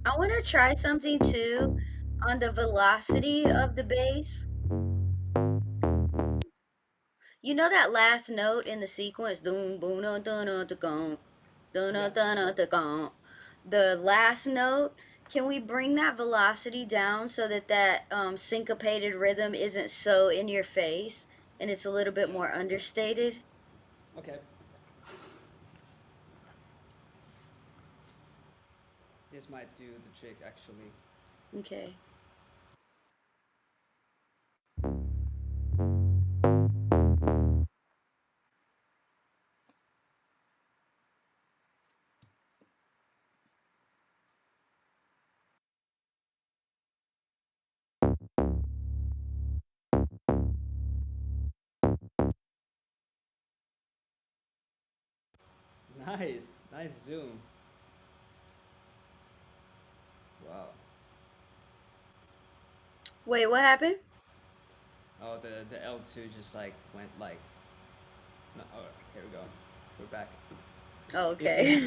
I want to try something too on the velocity of the bass. You know that last note in the sequence, dun boom dun dun dun dun dun Yeah. dun dun dun dun. The last note, can we bring that velocity down so that syncopated rhythm isn't so in your face and it's a little bit Yeah. more understated? Okay. This might do the trick actually. Okay. Nice, nice zoom. Wow. Wait, what happened? Oh, the L2 just like went like. No, oh, here we go. We're back. Oh,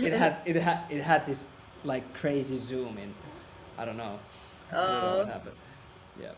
It okay. had it had this like crazy zoom in. I don't know. I don't know what Oh. happened. Yeah.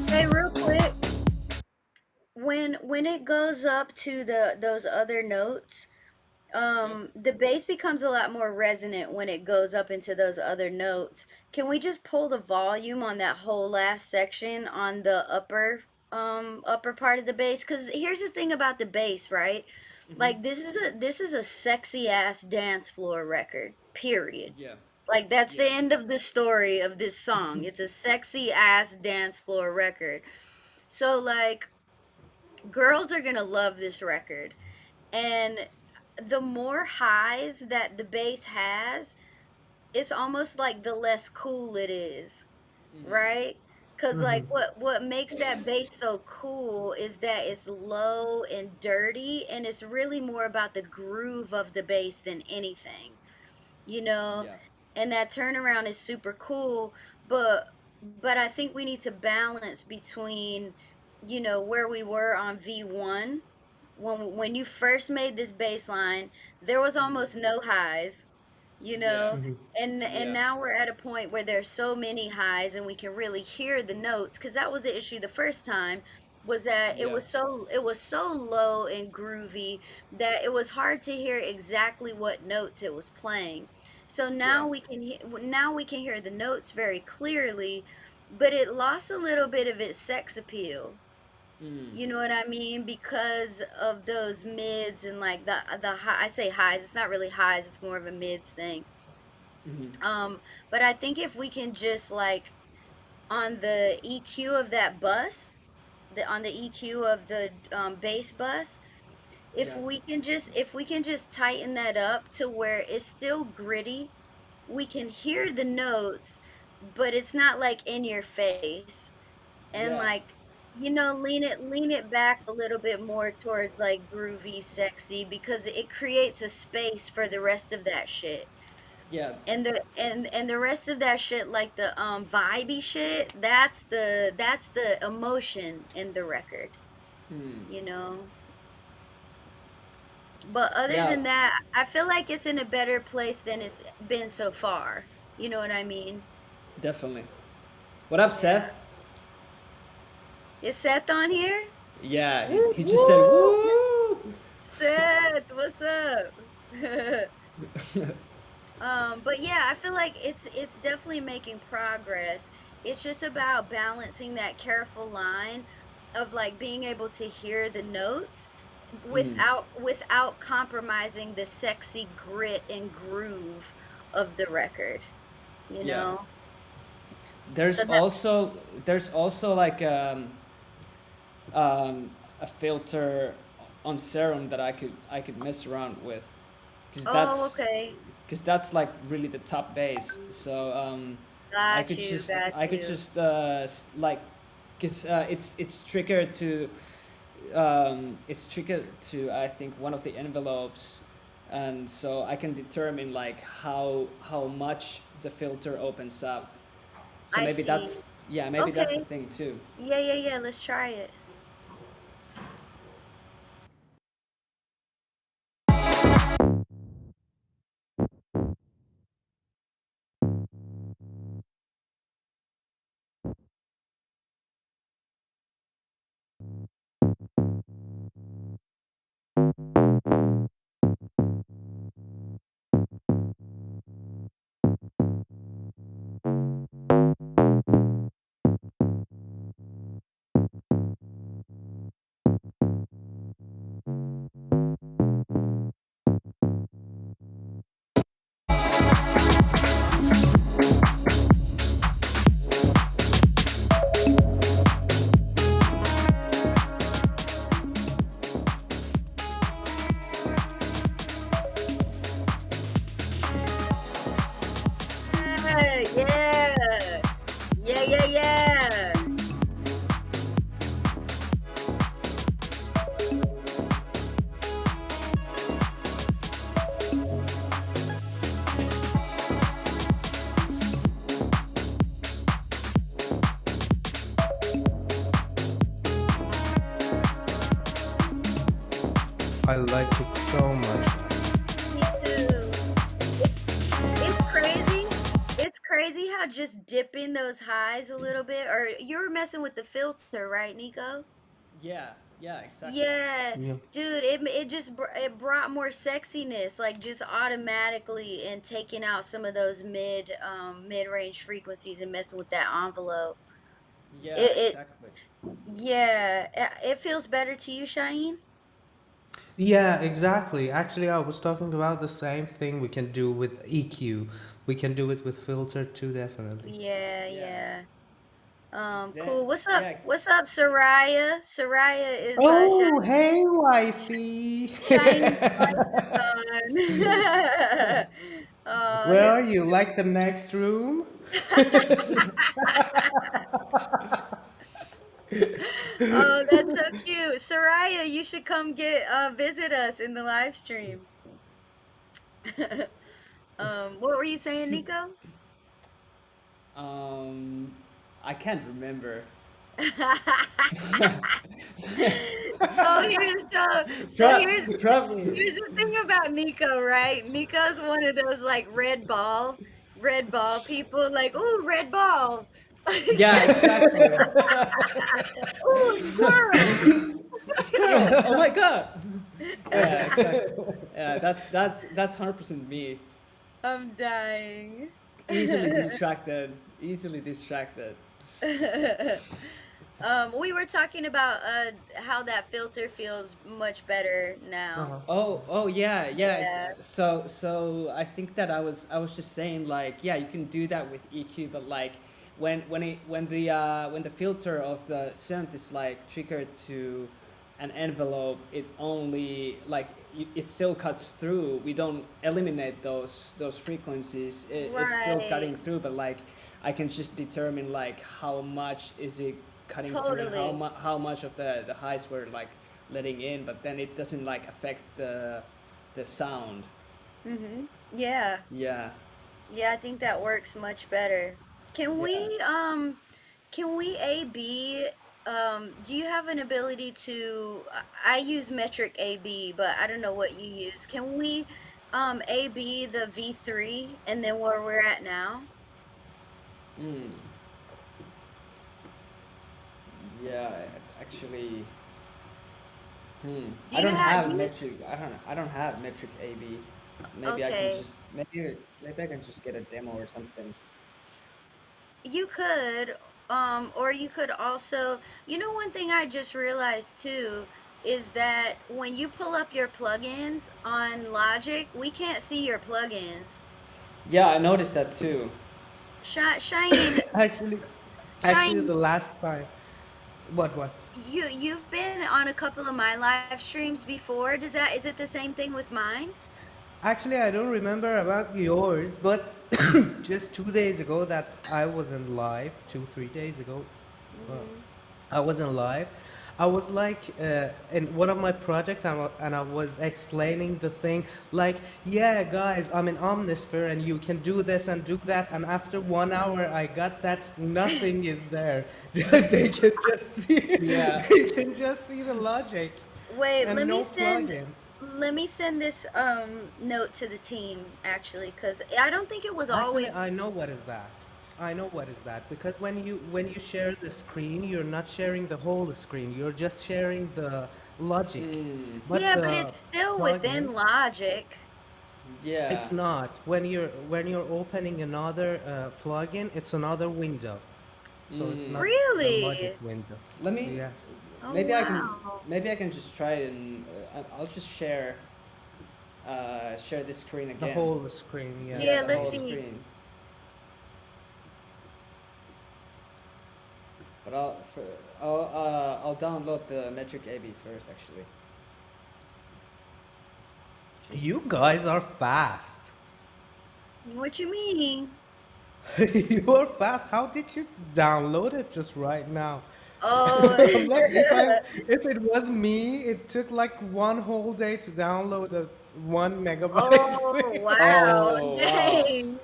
Hey, real quick, when it goes up to those other notes, Yep. the bass becomes a lot more resonant when it goes up into those other notes. Can we just pull the volume on that whole last section on the upper part of the bass? Because here's the thing about the bass, right? Mhm. Like this is a sexy ass dance floor record, period. Yeah. Like that's the Yeah. end of the story of this song. It's a sexy ass dance floor record. So like girls are gonna love this record. And the more highs that the bass has, it's almost like the less cool it is, Mhm. right? Cause Hmm. like what makes that bass so cool is that it's low and dirty, and it's really more about the groove of the bass than anything, you know? Yeah. And that turnaround is super cool, but I think we need to balance between where we were on V1, when you first made this bass line, there was almost no highs, you Yeah. know, and Yeah. now we're at a point where there's so many highs and we can really hear the notes, because that was the issue the first time, was that Yeah. it was so low and groovy that it was hard to hear exactly what notes it was playing. So Yeah. now we can hear the notes very clearly, but it lost a little bit of its sex appeal. Mm. You know what I mean? Because of those mids and like the high, I say highs, it's not really highs, it's more of a mids thing. Hmm. Um, but I think if we can just like on the EQ of that bus, on the EQ of the bass bus, Yeah. if we can just tighten that up to where it's still gritty, we can hear the notes, but it's not like in your face. And Yeah. like, lean it back a little bit more towards like groovy, sexy, because it creates a space for the rest of that shit. Yeah. And the rest of that shit, like the vibey shit, that's the emotion in the record, Hmm. you know. But other Yeah. than that, I feel like it's in a better place than it's been so far. You know what I mean? Definitely. What up, Yeah. Seth? Is Seth on here? Yeah. Woo He just said woo! woo. Seth, what's up? But yeah, I feel like it's definitely making progress. It's just about balancing that careful line of like being able to hear the notes Mm. without compromising the sexy grit and groove of the record, you Yeah. know? There's So that also there's also like a filter on Serum that I could mess around with, because Oh, that's okay. because that's like really the top bass. So I Got could you, just got I could you. just like, because it's triggered to I think one of the envelopes, and so I can determine like how much the filter opens up. So I maybe see. that's, yeah, maybe that's the Okay. thing too. Yeah, yeah, yeah. Let's try it. Yeah, yeah. Yeah, yeah, yeah. I like it so much. Me too. It's it's crazy. It's crazy how just dipping those highs a little bit, or you were messing with the filter, right, Nico? Yeah, yeah, exactly. Yeah, Yeah. dude, it brought more sexiness, like just automatically, and taking out some of those mid-range frequencies and messing with that envelope. Yeah, It exactly. yeah, it feels better to you, Shaheen? Yeah, exactly. Actually, I was talking about the same thing we can do with EQ. We can do it with filter too, definitely. Yeah, Yeah, yeah. because then, Cool. What's up? yeah, What's up, Soraya? Soraya is Oh, hey, wifey. Shaheen's wife is on. Where His are you? Like the next room? Oh, that's so cute. Soraya, you should come get visit us in the live stream. What were you saying, Nico? um, I can't remember. So here's Probably. here's the thing about Nico, right? Nico's one of those like red ball people. Like, ooh, red ball. Yeah, exactly. Ooh, squirrel. Squirrel. Oh my god. Yeah, exactly. Yeah, that's 100% me. I'm dying. Easily distracted. Easily distracted. We were talking about how that filter feels much better now. Uh-huh. Oh yeah, yeah. Yeah. So I think that I was just saying like yeah, you can do that with EQ, but like when the filter of the synth is like triggered to an envelope, it only like it still cuts through. We don't eliminate those frequencies. It's still Right. cutting through, but like I can just determine like how much is it cutting through and Totally. how much of the highs were like letting in, but then it doesn't like affect the sound. Mhm. Yeah. Yeah, Yeah, I think that works much better. Can yeah. we um can we AB do you have an ability to I use metric AB, but I don't know what you use. Can we AB the V3 and then where we're at now? Mm, yeah. Actually, Do I you don't have have do you metric. I don't have metric AB. Maybe I can okay. just maybe I can just get a demo or something. You could, or you could also, one thing I just realized too is that when you pull up your plugins on Logic, we can't see your plugins. Yeah, I noticed that too. Shine, Actually, actually, Shine, the last time. What? you've been on a couple of my live streams before. Is it the same thing with mine? Actually, I don't remember about yours, but just 2 days ago that I wasn't live, 3 days ago, uh, Hmm. I wasn't live. I was like in one of my projects, and I was explaining the thing like, yeah, guys, I'm in Omnisphere, and you can do this and do that. And after 1 hour, I got that nothing is there. They can just see, Yeah. they can just see the logic, Wait, and no plugins. let me send this note to the team actually, because I don't think it was Actually, always. I know what is that. I know what is that because when you share the screen, you're not sharing the whole screen. You're just sharing the logic. Mm, But Yeah, but the it's still within plugins, Logic. yeah. it's not. When you're opening another plugin, it's another window. So it's Mm, not the logic Really? window. let me. Yes. Oh Maybe I can. wow. Maybe I can just try it and I'll just share this screen The again. whole screen, yes. Yeah, Yeah, the let's whole see. screen. But I'll download the Metric AB first actually. Just a You sec. guys are fast. What you mean? You are fast. How did you download it just right now? Oh, Like if it was me, it took like one whole day to download a 1 megabyte oh thing. wow. Oh wow. Dang.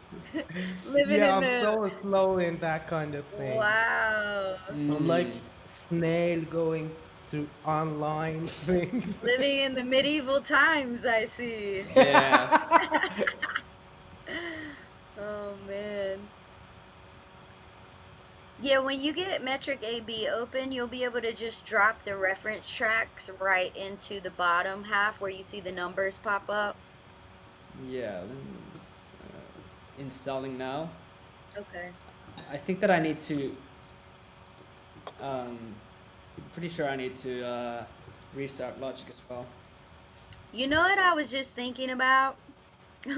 Living Yeah, in I'm the so slow in that kind of things. wow. I'm like Mm, snail going through online things. Living in the medieval times, I see. yeah. Oh man. Yeah, when you get Metric AB open, you'll be able to just drop the reference tracks right into the bottom half where you see the numbers pop up. Yeah. Installing now. Okay. I think that I need to. Um, pretty sure I need to restart Logic as well. You know what I was just thinking about?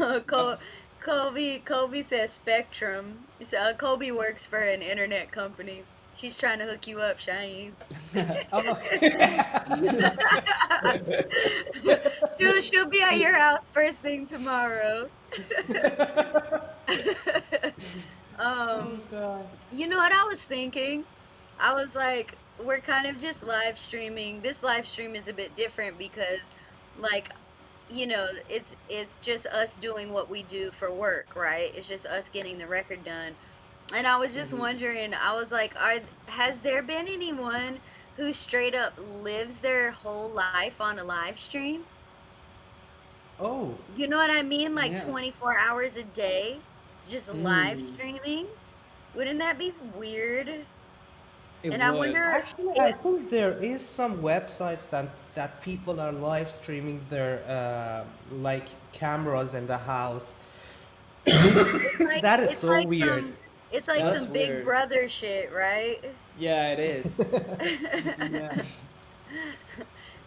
Uh, Kobe says Spectrum. So Kobe works for an internet company. She's trying to hook you up, Shane. Oh, She'll be at your house first thing tomorrow. oh um, God. you know what I was thinking? I was like, we're kind of just live streaming. This live stream is a bit different because, like, it's just us doing what we do for work, right? It's just us getting the record done. And I was just Mhm. wondering, I was like, has there been anyone who straight up lives their whole life on a live stream? Oh, You know what I mean? Like Yeah. 24 hours a day, just live Hmm. streaming. Wouldn't that be weird? It And I would. wonder actually, I if, think there is some websites that people are live streaming their like cameras in the house. That is it's so like weird. That's some Big weird. Brother shit, right? Yeah, it is. Yeah.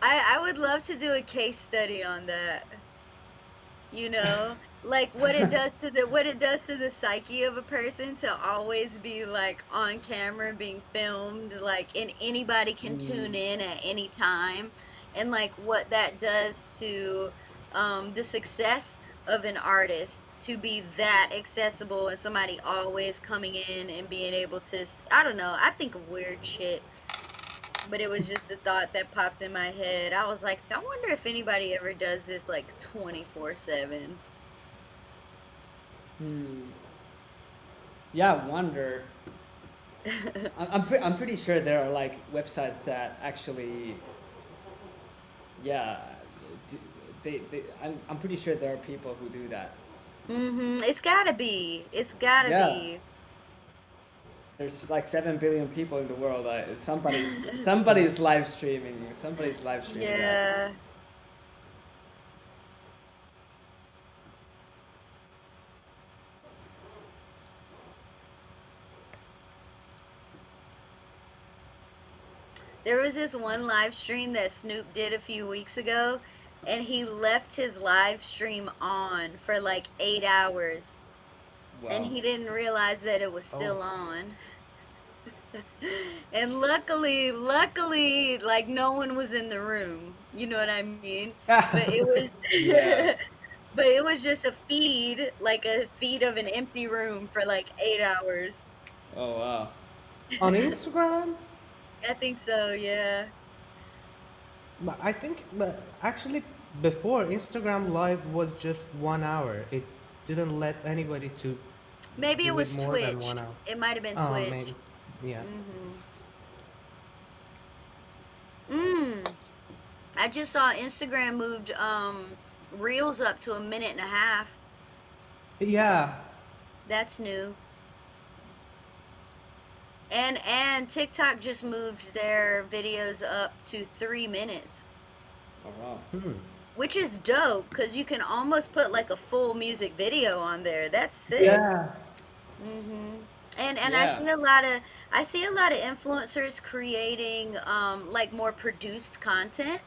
I would love to do a case study on that. You know, like what it does to the psyche of a person to always be like on camera being filmed, like, and anybody can tune Mm. in at any time, and like what that does to the success of an artist to be that accessible and somebody always coming in and being able to I don't know, I think of weird shit, but it was just a thought that popped in my head. I was like, I wonder if anybody ever does this like 24/7. Hmm. Yeah, I wonder. I'm pretty sure there are like websites that actually, yeah, do, I'm pretty sure there are people who do that. It's gotta be. It's gotta Yeah, be. there's like 7 billion people in the world. Somebody's live streaming. Somebody's live streaming that. Yeah. There was this one live stream that Snoop did a few weeks ago, and he left his live stream on for like 8 hours, and Wow. he didn't realize that it was Oh. still on. And luckily, like no one was in the room. You know what I mean? But it was, Yeah. but it was just a feed, like a feed of an empty room for like 8 hours. Oh wow. On Instagram? I think so, yeah. I think, but actually, before Instagram Live was just 1 hour. It didn't let anybody to Maybe it do it was more than Twitch. 1 hour. It might have been Oh, Twitch. maybe. Yeah. Mm. I just saw Instagram moved Reels up to a minute and a half. Yeah. That's new. And TikTok just moved their videos up to 3 minutes, Oh wow. Hmm. which is dope because you can almost put like a full music video on there. That's sick. Yeah. And Yeah. I see a lot of influencers creating like more produced content.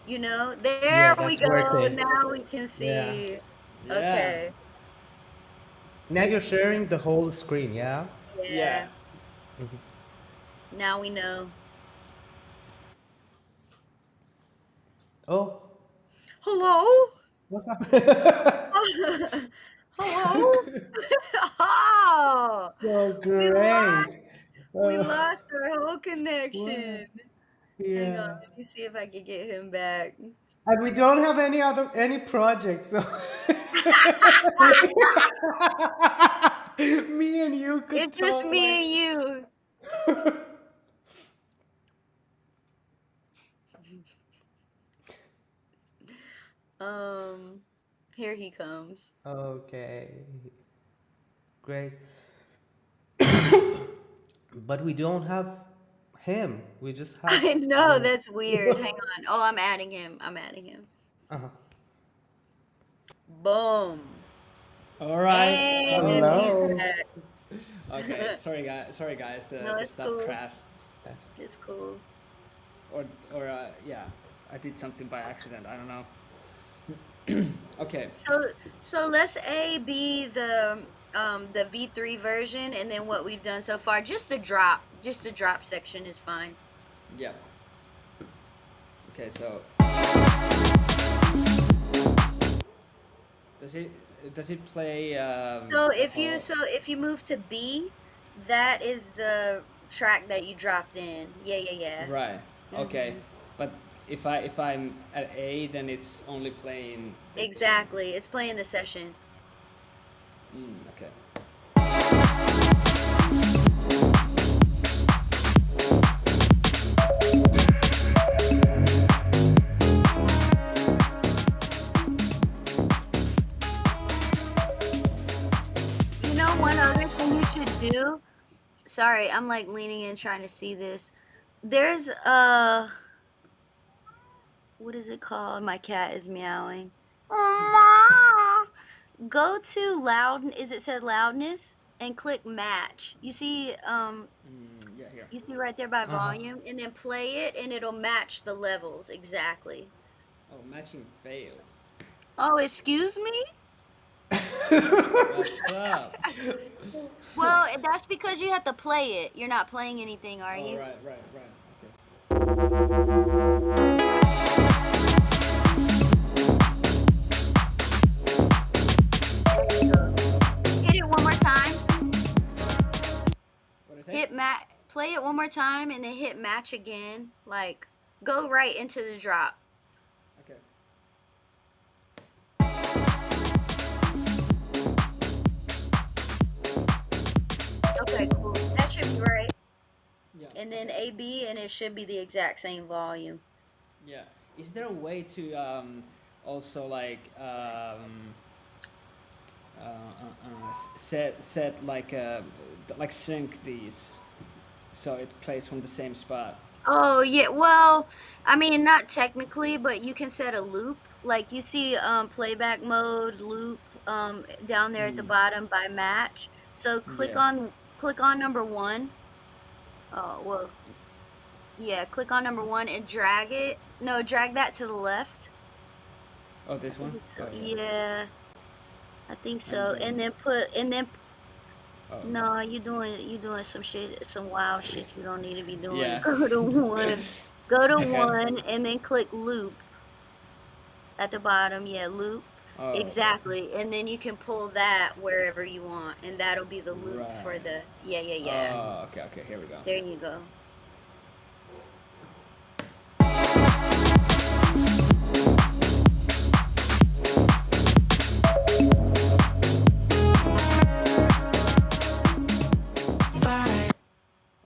You know, Yeah, there we that's go. working. Now we can Yeah. see. Yeah. Okay. Now you're sharing the whole screen, yeah? Yeah. Yeah. Now we know. Oh, Hello? what happened? Hello? Oh, So we lost great. we Uh, lost our whole wow. connection. Hang on, Yeah. let me see if I can get him back. And we don't have any projects, so me and you could It's just talk like. me and you. Here he comes. Okay, great. But we don't have him. We just have I know, you. that's weird. Hang on. Oh, I'm adding him. I'm adding him. Uh-huh. Boom. All right. And he's Hello. back. Okay. Sorry guys. Sorry guys. No, The it's stuff cool. crashed. It's cool. Or yeah. I did something by accident. I don't know. Okay. So let's A B the V3 version and then what we've done so far. Just the drop section is fine. Yeah. Okay. So does it play? So if you move to B, that is the track that you dropped in. Yeah, yeah, yeah. Right. Okay. But if I'm at A, then it's only playing. Exactly. It's playing the session. Okay. do, sorry, I'm like leaning in trying to see this. There's what is it called? My cat is meowing. Oh, go to loud, is it said loudness and click match. Yeah, here. You see right there by Uh-huh. volume, and then play it and it'll match the levels exactly. Oh, matching failed. Oh, excuse me? What's up? Well, that's because you have to play it. You're not playing anything, are Oh, you? right. Okay. There you go. Hit it one more time. What is it? Play it one more time and then hit match again. Like, go right into the drop. Okay. Okay, cool. That should be right. Yeah. And then Okay. AB, and it should be the exact same volume. Yeah. Is there a way to also like set like sync these so it plays from the same spot? Oh, yeah. Well, I mean, not technically, but you can set a loop. Like you see playback mode, loop down there at the Mm, bottom by match. So yeah. click on number 1. Oh, well, yeah, click on number 1 and drag it. No, drag that to the left. Oh, I this think one? it's Oh, so. yeah. Yeah, I think And so. then And then oh no. no, you doing some shit, some wild shit you don't need to be doing. Yeah. Go to 1. Go to Okay. 1 and then click loop at the bottom. Yeah, loop. Oh, okay. Exactly. And then you can pull that wherever you want, and that'll be the loop for Right. the. Yeah, yeah, yeah. Oh, okay. Here we go. There you go. Bye.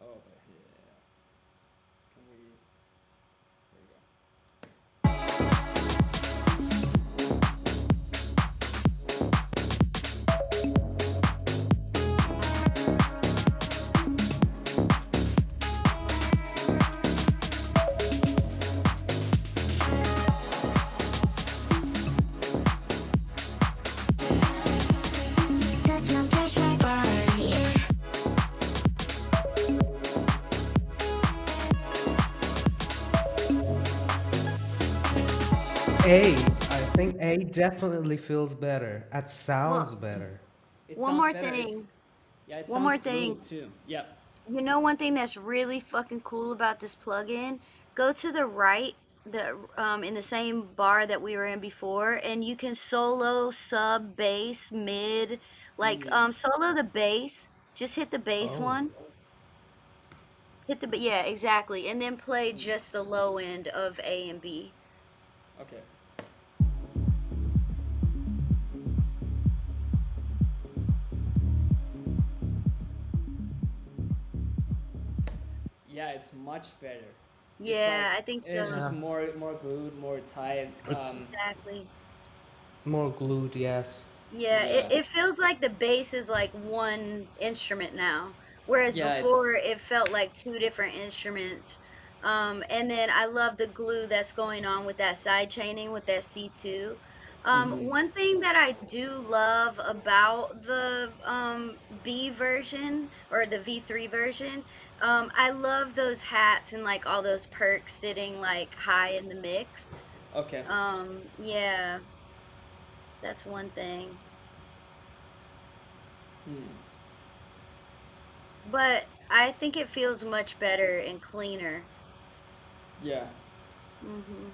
Oh, but yeah. Can we? Here we go. Touch my body. A. I think A definitely feels better. It Well, sounds better. It one sounds more better. It's thing. yeah. It One sounds more thing. glued too. Yeah. You know one thing that's really fucking cool about this plugin? Go to the right, the in the same bar that we were in before, and you can solo, sub, bass, mid, like Mm. solo the bass. Just hit the bass Oh. one. Yeah, exactly, and then play just the low end of A and B. Okay. Yeah, it's much better. It's Yeah, like I think it's so. just Yeah. more glued, more tight. It's Exactly. more glued, yes. Yeah, Yeah. it feels like the bass is like one instrument now, whereas Yeah. before it felt like two different instruments. And then I love the glue that's going on with that side chaining with that C2. Mm-hmm. One thing that I do love about the B version or the V3 version, I love those hats and like all those perks sitting like high in the mix. Okay. Yeah, that's one thing. Hmm. But I think it feels much better and cleaner. Yeah. Hmm.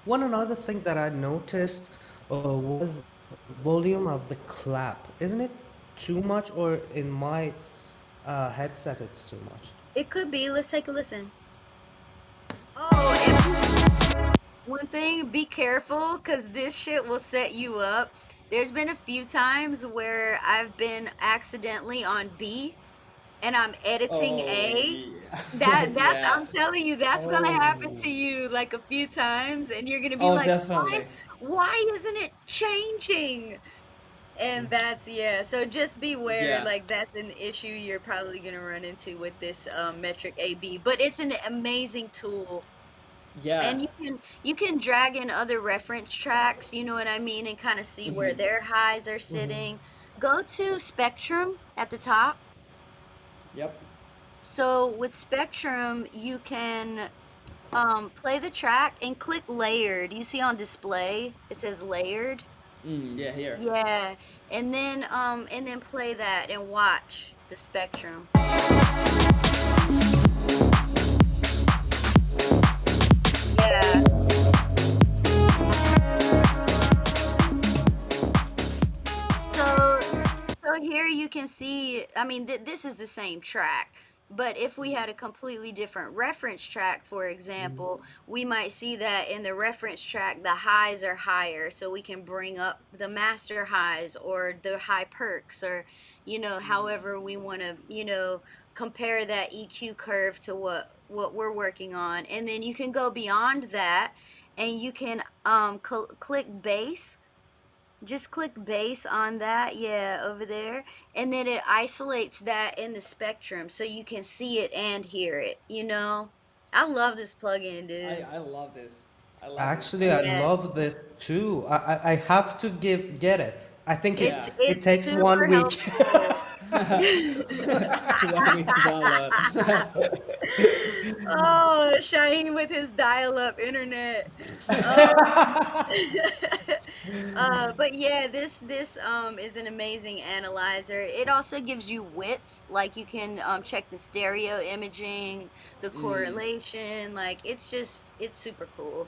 One another thing that I noticed was volume of the clap. Isn't it too much, or in my headset it's too much? It could be. Let's take a listen. Oh, and one thing, be careful because this shit will set you up. There's been a few times where I've been accidentally on B and I'm editing Oh A. yeah. Yeah. I'm telling you, that's gonna happen Oh. to you like a few times, and you're gonna be Oh, like, definitely. why isn't it changing? And that's, yeah, so just beware, Yeah, like that's an issue you're probably gonna run into with this metric AB, but it's an amazing tool. yeah. And you can drag in other reference tracks, you know what I mean, and kind of see where Hmm. their highs are Mhm. sitting. Go to Spectrum at the top. Yep. So with Spectrum, you can play the track and click layered. You see on display, it says layered. Yeah, here. Yeah. And then play that and watch the Spectrum. Yeah. So so here you can see, I mean, this is the same track, but if we had a completely different reference track, for example, we might see that in the reference track the highs are higher, so we can bring up the master highs or the high perks, or however we want to, compare that EQ curve to what we're working on. And then you can go beyond that, and you can click bass. Just click bass on that, yeah, over there, and then it isolates that in the spectrum so you can see it and hear it. I love this plugin, dude. I love this. I love this Actually, so I much. Yeah, love this too. I have to get it. I think it it's Yeah. it it's takes one super week. helpful. 1 week to download. Oh, Shaheen with his dial-up internet. Um, but yeah, this is an amazing analyzer. It also gives you width, like you can check the stereo imaging, the Mm, correlation. Like it's super cool.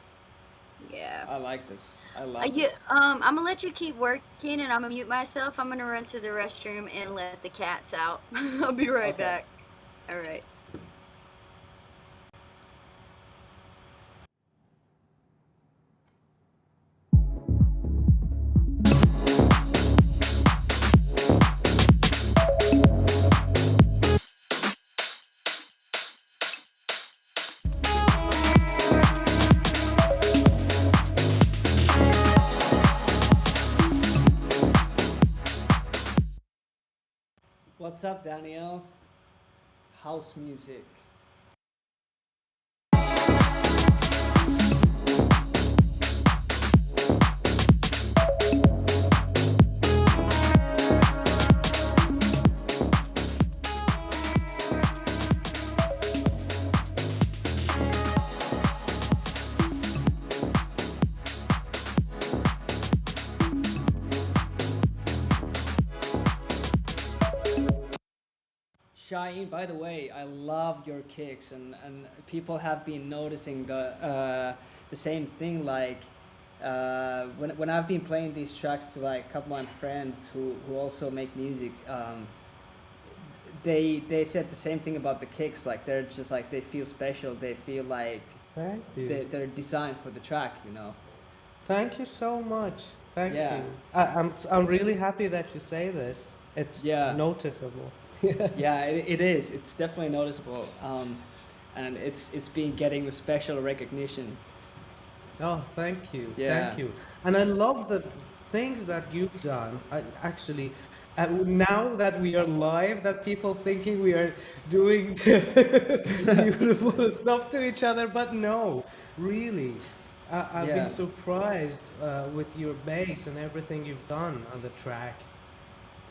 Yeah. I like this. I love Yeah, this. I'm gonna let you keep working, and I'm gonna mute myself. I'm gonna run to the restroom and let the cats out. I'll be right Okay. back. All right. What's up, Danielle? House music. Shaheen, by the way, I love your kicks, and people have been noticing the same thing. Like when I've been playing these tracks to like a couple of my friends who also make music, they said the same thing about the kicks. Like they're just like they feel special. They feel like Thank you. they're designed for the track. You know? Thank you so much. Thank Yeah, you. I'm really happy that you say this. It's yeah, noticeable. yeah. It is. It's definitely noticeable. And it's been getting the special recognition. Oh, thank you. Yeah. Thank you. And I love the things that you've done. I actually, now that we are live, that people thinking we are doing beautiful stuff to each other, but no, really. I've been Yeah. surprised with your bass and everything you've done on the track.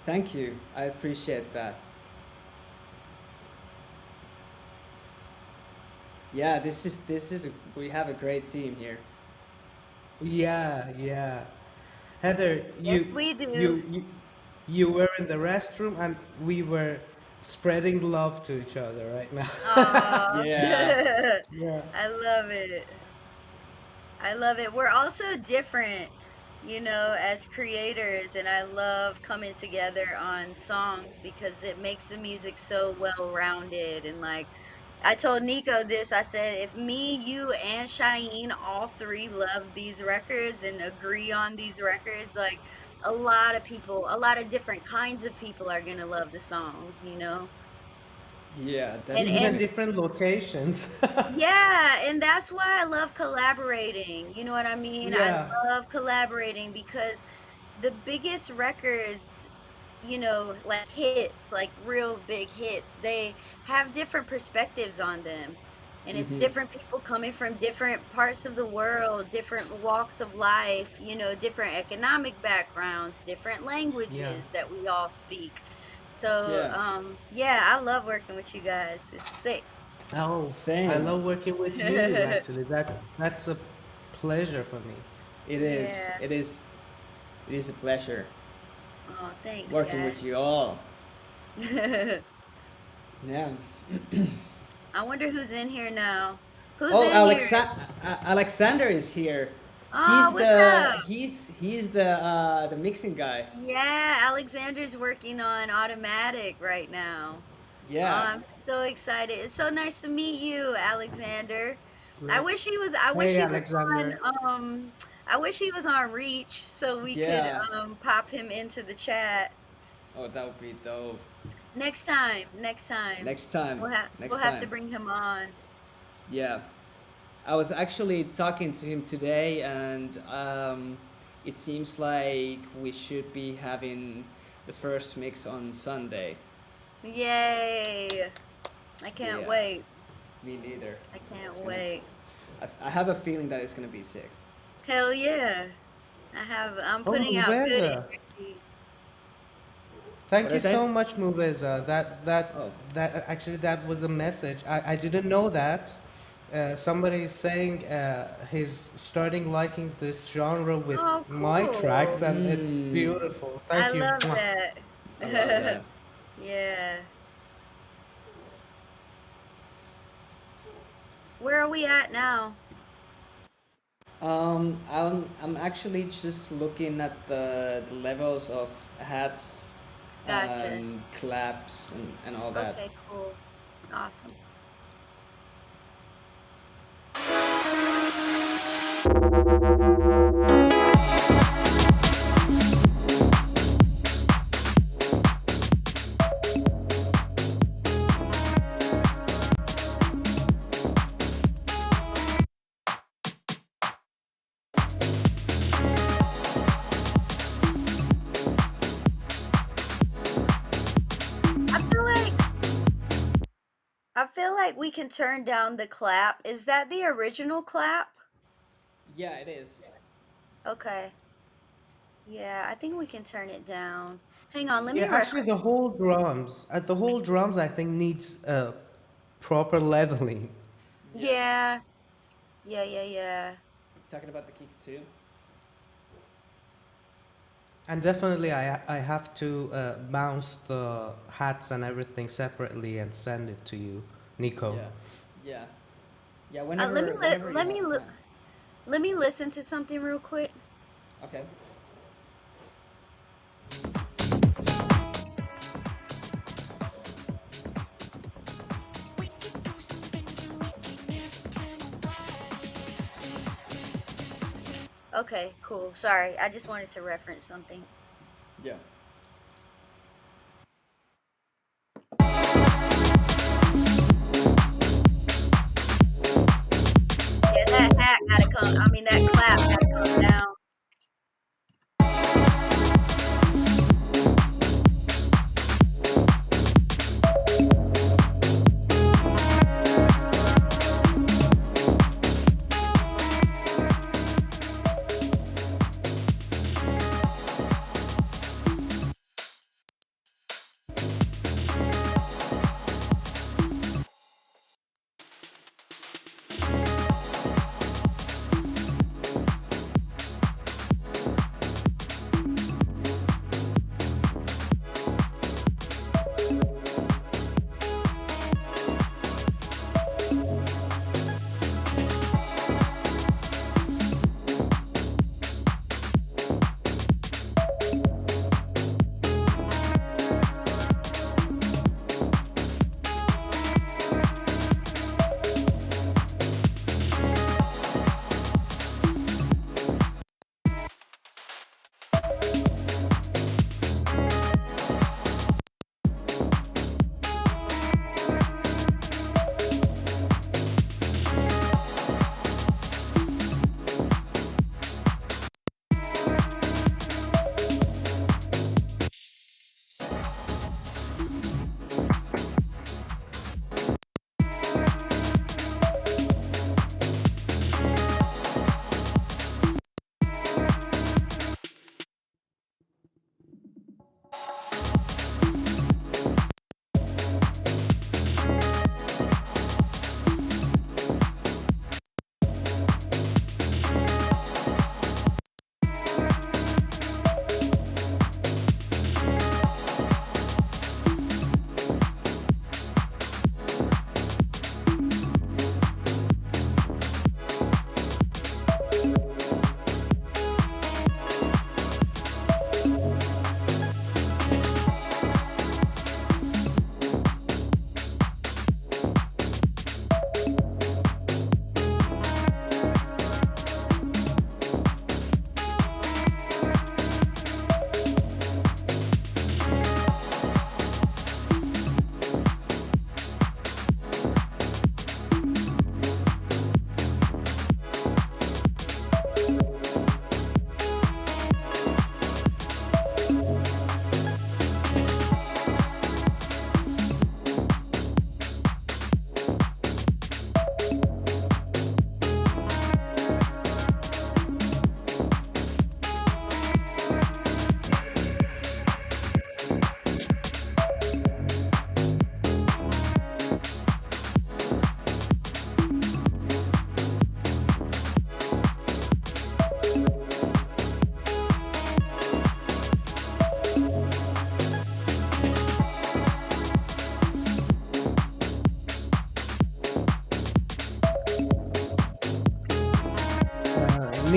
Thank you. I appreciate that. Yeah, we have a great team here. Yeah, yeah. Heather, Yes, we do. you, you, you were in the restroom and we were spreading love to each other right now. Aw. Yeah. Yeah. I love it. I love it. We're also different, as creators, and I love coming together on songs because it makes the music so well-rounded. And like I told Nico this, I said, if me, you, and Shaheen all three love these records and agree on these records, like a lot of people, a lot of different kinds of people are gonna love the songs. Yeah, And Even and definitely. different locations. yeah, and that's why I love collaborating. You know what I mean? I Yeah. love collaborating because the biggest records, like hits, like real big hits, they have different perspectives on them. And it's Mm-hmm. different people coming from different parts of the world, different walks of life, different economic backgrounds, different Yeah. languages that we all speak. So, Yeah. yeah, I love working with you guys. It's sick. Oh, I Same. love working with you. Actually, that's a pleasure for me. It is. Yeah. It is. It is a pleasure Oh, thanks, working with guys. you all. Yeah. I wonder who's in here now. Who's Oh, in here? Alexander is here. Oh, what's up? He's the mixing guy. Yeah, Alexander's working on Automatic right now. Oh, Yeah. I'm so excited. It's so nice to meet you, Alexander. I Great. wish he was I wish Hey, he was Alexander. I wish he was on Reach so we could Yeah. pop him into the chat. Oh, that would be dope. Next time, next time. Next time. We'll Next have to time. bring him on. Yeah. I was actually talking to him today, and it seems like we should be having the first mix on Sunday. Yay. I can't Yeah. wait. Me neither. I can't It's gonna. wait. I have a feeling that it's gonna be sick. Hell yeah. I'm Oh, putting out good Mubeza. energy. Thank What you I say? so much, Mubeza. Oh. That actually that was a message. I didn't know that. Somebody is saying he's starting liking this genre with Oh, my tracks, cool. and it's Mm, beautiful. I Thank you. love Mwah. I love that. that. Yeah. Where are we at now? I'm actually just looking at the levels of hats Gotcha. and claps and all that. Okay, cool. Awesome. I feel like we can turn down the clap. Is that the original clap? Yeah, it is. Okay. Yeah, I think we can turn it down. Hang on, let Yeah, me actually, record. the whole drums, I think needs proper leveling. Yeah. Yeah. Yeah, yeah, yeah. Talking about the kick too. And definitely, I have to bounce the hats and everything separately and send it to you, Nico. Yeah. Yeah. Yeah. Let me Whenever you let me have li- time. let me listen to something real quick. Okay. Okay, cool. Sorry, I just wanted to reference something. Yeah. Yeah, that hat gotta come. I mean, that clap gotta come down.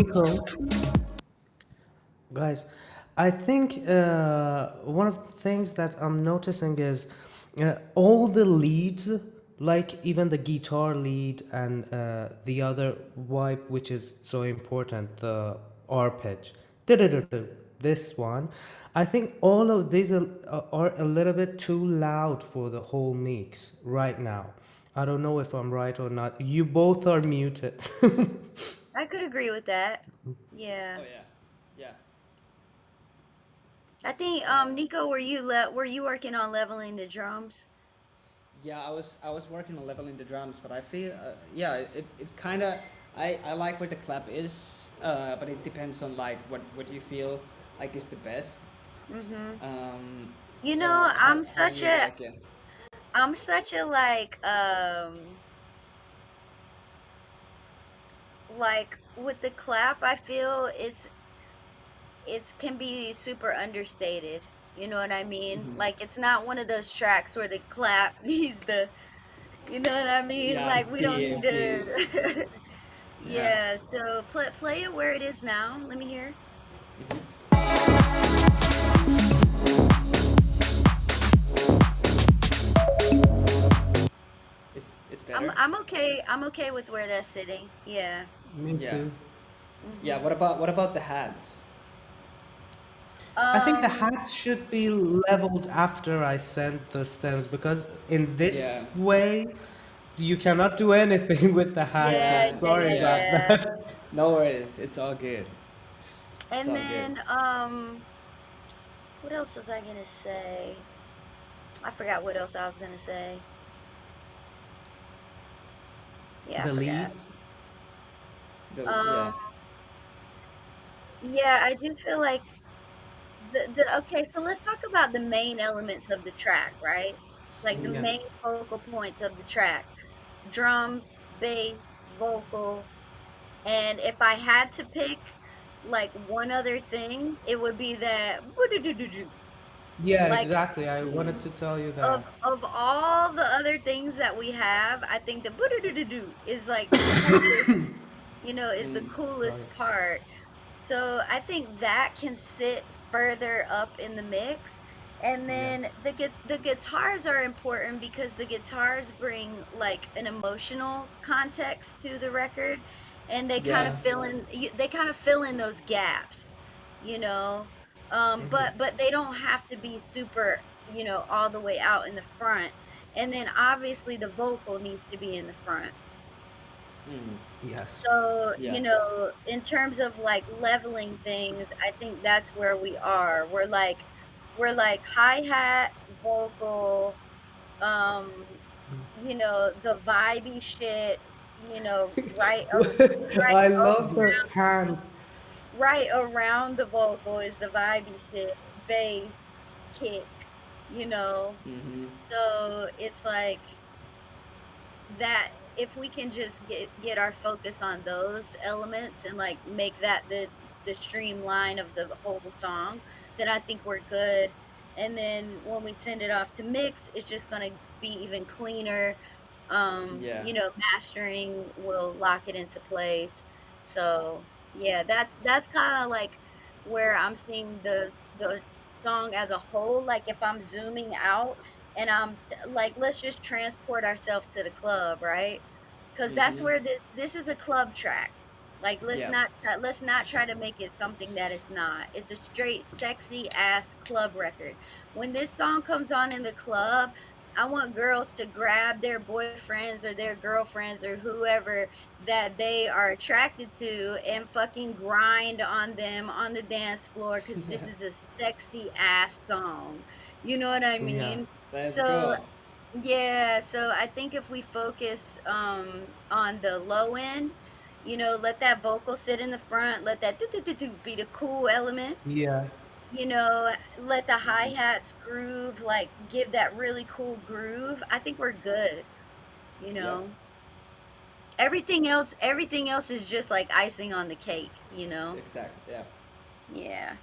Nico, guys, I think one of the things that I'm noticing is all the leads, like even the guitar lead and the other wipe, which is so important, the arpeggi, du-du-du-du, this one, I think all of these are a little bit too loud for the whole mix right now. I don't know if I'm right or not. You both are muted. I could agree with that. Yeah. Oh yeah, yeah. I think Nico, were you working on leveling the drums? Yeah, I was working on leveling the drums, but I feel yeah, it kind of I like where the clap is, but it depends on like what you feel like is the best. Mm-hmm. Um, You I don't know, know how you like it. I'm such a like with the clap, I feel it's can be super understated. You know what I mean? Mhm. Like it's not one of those tracks where the clap needs the, you know what I mean? Yeah, Like we don't need be to. yeah. Yeah, so play it where it is now. Let me hear. Hmm. It's better. I'm okay. I'm okay with where that's sitting. Yeah. Me Yeah, too. yeah. Mhm. What about the hats? I think the Um. hats should be leveled after I send the stems because in this Yeah, way you cannot do anything with the hats. I'm Yeah. yeah, Yeah. sorry Yeah. yeah. about Yeah. that. No worries. It's all good. It's And all good. then what else was I gonna say? I forgot what else I was gonna say. Yeah, I The forgot. leads. Yeah. Um. Yeah, I do feel like the okay. So let's talk about the main elements of the track, right? Like the Yeah. main focal points of the track: drums, bass, vocal. And if I had to pick like one other thing, it would be that Yeah, like exactly. I Mm. wanted to tell you that. of all the other things that we have, I think the is like the coolest, is the Mm. Sorry. coolest part. So I think that can sit further up in the mix. And Yeah. then the guitars are important because the guitars bring like an emotional context to the record, and they kind of Yeah. fill in those gaps, you know. But they don't have to be super, all the way out in the front. And then obviously the vocal needs to be in the front. Mm. Yes. So, Yeah. in terms of like leveling things, I think that's where we are. We're like hi-hat, vocal, um, the vibey shit, right I love her hand. right around the vocal is the vibey shit, bass, kick, you know. Mm-hmm. So it's like that if we can just get our focus on those elements and like make that the streamline of the whole song, then I think we're good. And then when we send it off to mix, it's just going to be even cleaner. Yeah. Mastering will lock it into place. So yeah, that's kind of like where I'm seeing the song as a whole. Like if I'm zooming out and like, let's just transport ourselves to the club, right? Because that's Mm-hmm. where this is a club track. Like Yeah. let's not try to make it something that it's not. It's a straight sexy ass club record. When this song comes on in the club, I want girls to grab their boyfriends or their girlfriends or whoever that they are attracted to and fucking grind on them on the dance floor because this is a sexy ass song. You know what I Yeah. mean? Let's So go. yeah, so I think if we focus on the low end, let that vocal sit in the front, let that do be the cool element, Yeah. let the hi-hats groove, like give that really cool groove. I think we're good, you Yep. know. Everything else is just like icing on the cake. Exactly. Yeah. Yeah.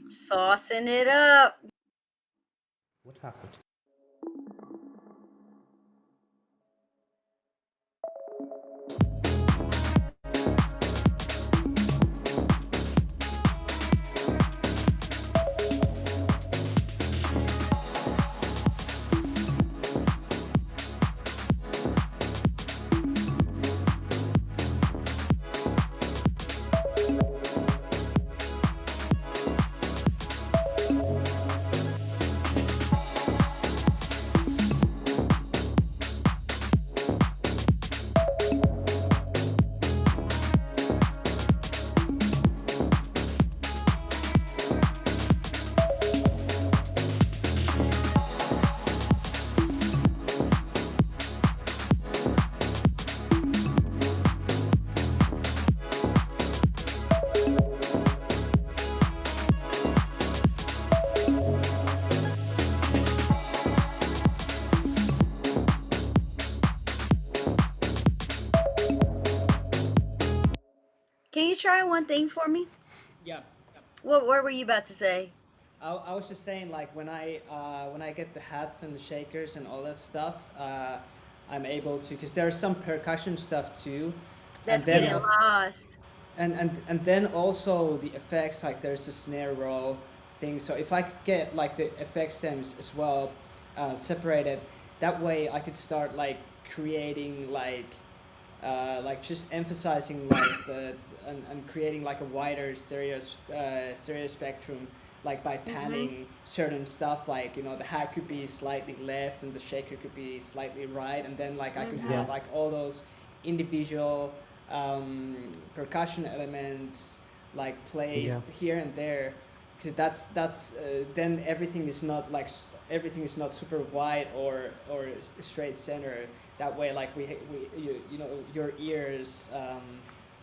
Saucing it up. What happened? Can you try one thing for me? Yeah. What were you about to say? I was just saying, like when I get the hats and the shakers and all that stuff, I'm able to, because there's some percussion stuff too, and That's then getting lost. and then also the effects, like there's a snare roll thing. So if I could get like the effect stems as well, separated, that way I could start like creating like just emphasizing like and creating like a wider stereo spectrum, like by Mm-hmm. panning certain stuff, like the hat could be slightly left and the shaker could be slightly right, and then like I could Mm-hmm. Yeah, have like all those individual percussion elements like yeah, placed here and there, because that's then everything is not super wide or straight center. That way, like you know, your ears,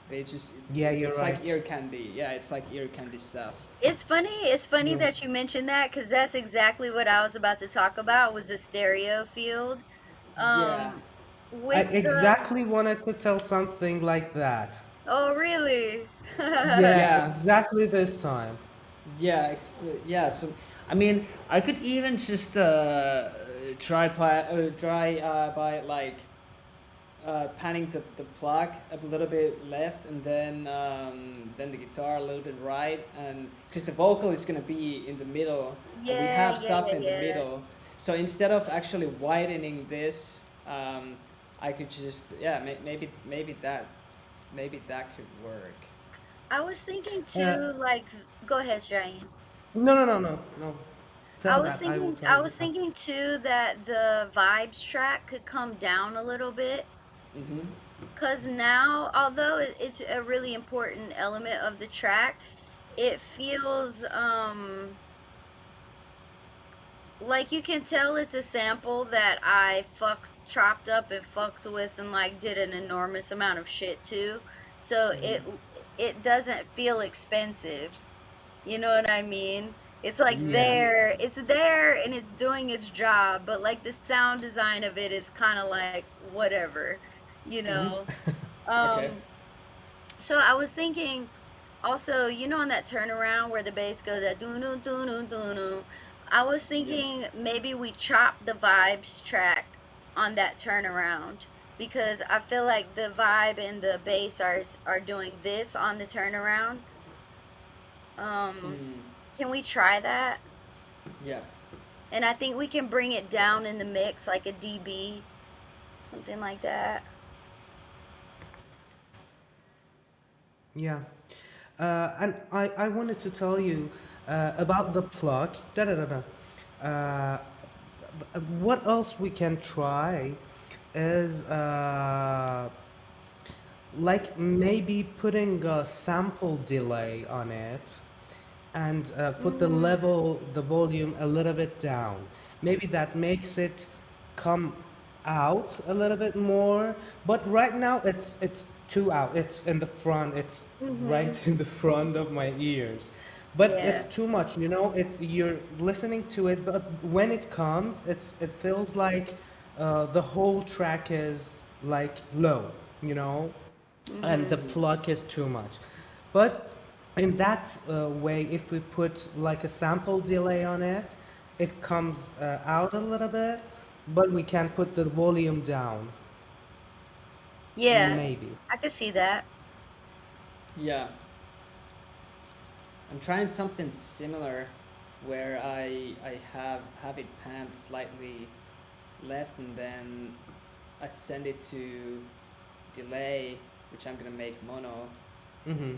they just yeah. You're it's like right. ear candy. Yeah, it's like ear candy stuff. It's funny. It's funny Yeah. that you mentioned that because that's exactly what I was about to talk about was the stereo field. Yeah, Um, I with the exactly wanted to tell something like that. oh really? Yeah, yeah, exactly this time. yeah. So I mean, I could even just try by like panning the plug a little bit left, and then the guitar a little bit right, and because the vocal is gonna be in the middle, and we Yeah, have yeah, stuff yeah, in the yeah. middle. So instead of actually widening this, I could just, yeah, maybe that could work. I was thinking Uh, too, like, go ahead, Shane. no, no, no, no, no. I Tell was that. I will thinking, tell I you was after. thinking too that the vibes track could come down a little bit. Mm-hmm. Because now, although it's a really important element of the track, it feels like you can tell it's a sample that I fucked, chopped up and fucked with and like did an enormous amount of shit to. So it doesn't feel expensive. You know what I mean? It's like Yeah. there and it's doing its job, but like the sound design of it is kind of like whatever, you Mm-hmm. know. Okay. Um so I was thinking also, on that turnaround where the bass goes at doo doo doo doo doo doo. I was Yeah. thinking maybe we chop the vibes track on that turnaround because I feel like the vibe and the bass are doing this on the turnaround. Um, Mm. can we try that? Yeah. And I think we can bring it down in the mix like a dB, something like that. Yeah. And I wanted to tell you about the plug. Da da da da. Uh, what else we can try is like maybe putting a sample delay on it and put the Mm, level, the volume a little bit down. Maybe that makes it come out a little bit more. But right now it's too out. It's in the front. It's right mm-hmm. in the front of my ears. But Yeah. it's too much, you know. It you're listening to it, but when it comes, it feels like the whole track is like low, you know, and the Mm-hmm. Mm-hmm. pluck is too much. But in that way, if we put like a sample delay on it, it comes out a little bit, but we can put the volume down, Yeah, maybe. I could see that. Yeah, I'm trying something similar where I have it panned slightly left, and then I send it to delay, which I'm gonna make mono Mm-hmm.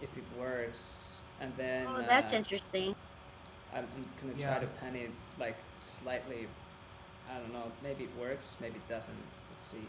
if it works, and then Oh, that's interesting. I'm gonna try Yeah. to pan it like slightly. I don't know. Maybe it works. Maybe it doesn't. Let's see.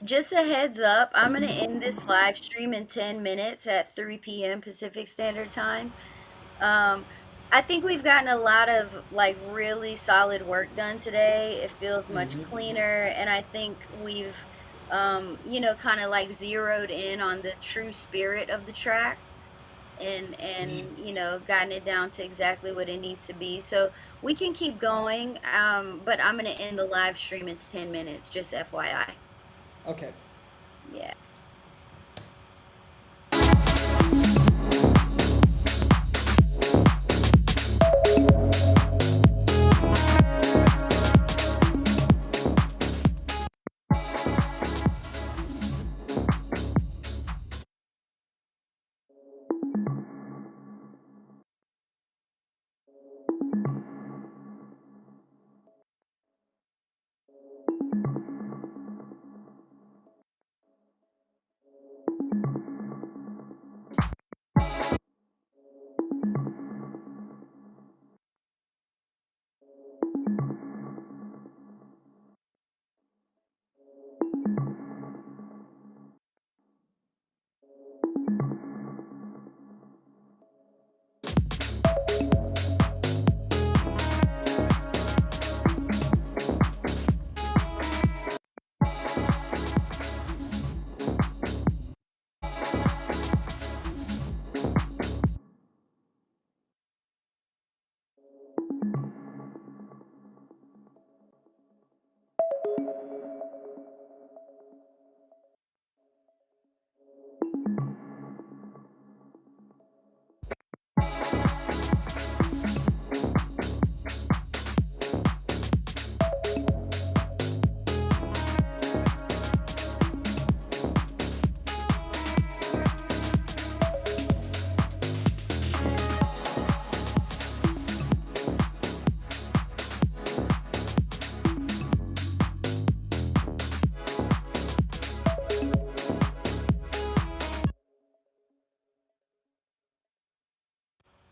Just a heads up, I'm going to end this live stream in 10 minutes at 3 p.m. Pacific Standard Time. Um, I think we've gotten a lot of like really solid work done today. It feels much Mm-hmm. cleaner, and I think we've, kind of like zeroed in on the true spirit of the track and gotten it down to exactly what it needs to be. So we can keep going, but I'm going to end the live stream in 10 minutes, just FYI. Okay. Yeah.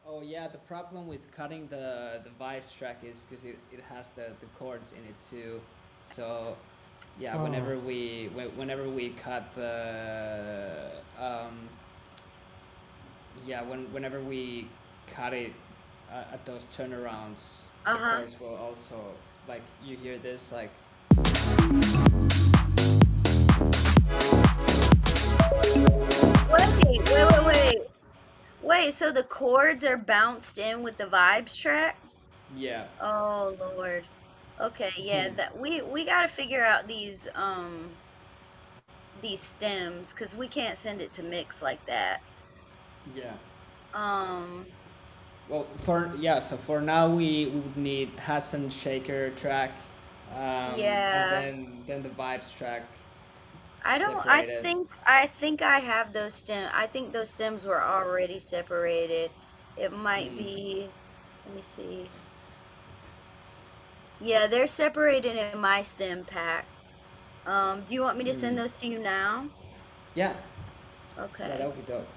Oh yeah, the problem with cutting the Vice track is because it has the chords in it too. So yeah, Oh. whenever we cut the whenever we cut it at those turnarounds, the Uh-huh. chords will also, like, you hear this like Okay, so the chords are bounced in with the vibes track. Yeah. Oh Lord. Okay, yeah, that we got to figure out these stems because we can't send it to mix like that. Yeah. Um, Well, so for now we would need Hassan Shaker track, and yeah. then the vibes track I don't I separated. think I think I have those I think those stems were already separated. It might Mm. be, let me see. Yeah, they're separated in my stem pack. Do you want me to send Mm. those to you now? Yeah, yeah, that Okay, would be dope.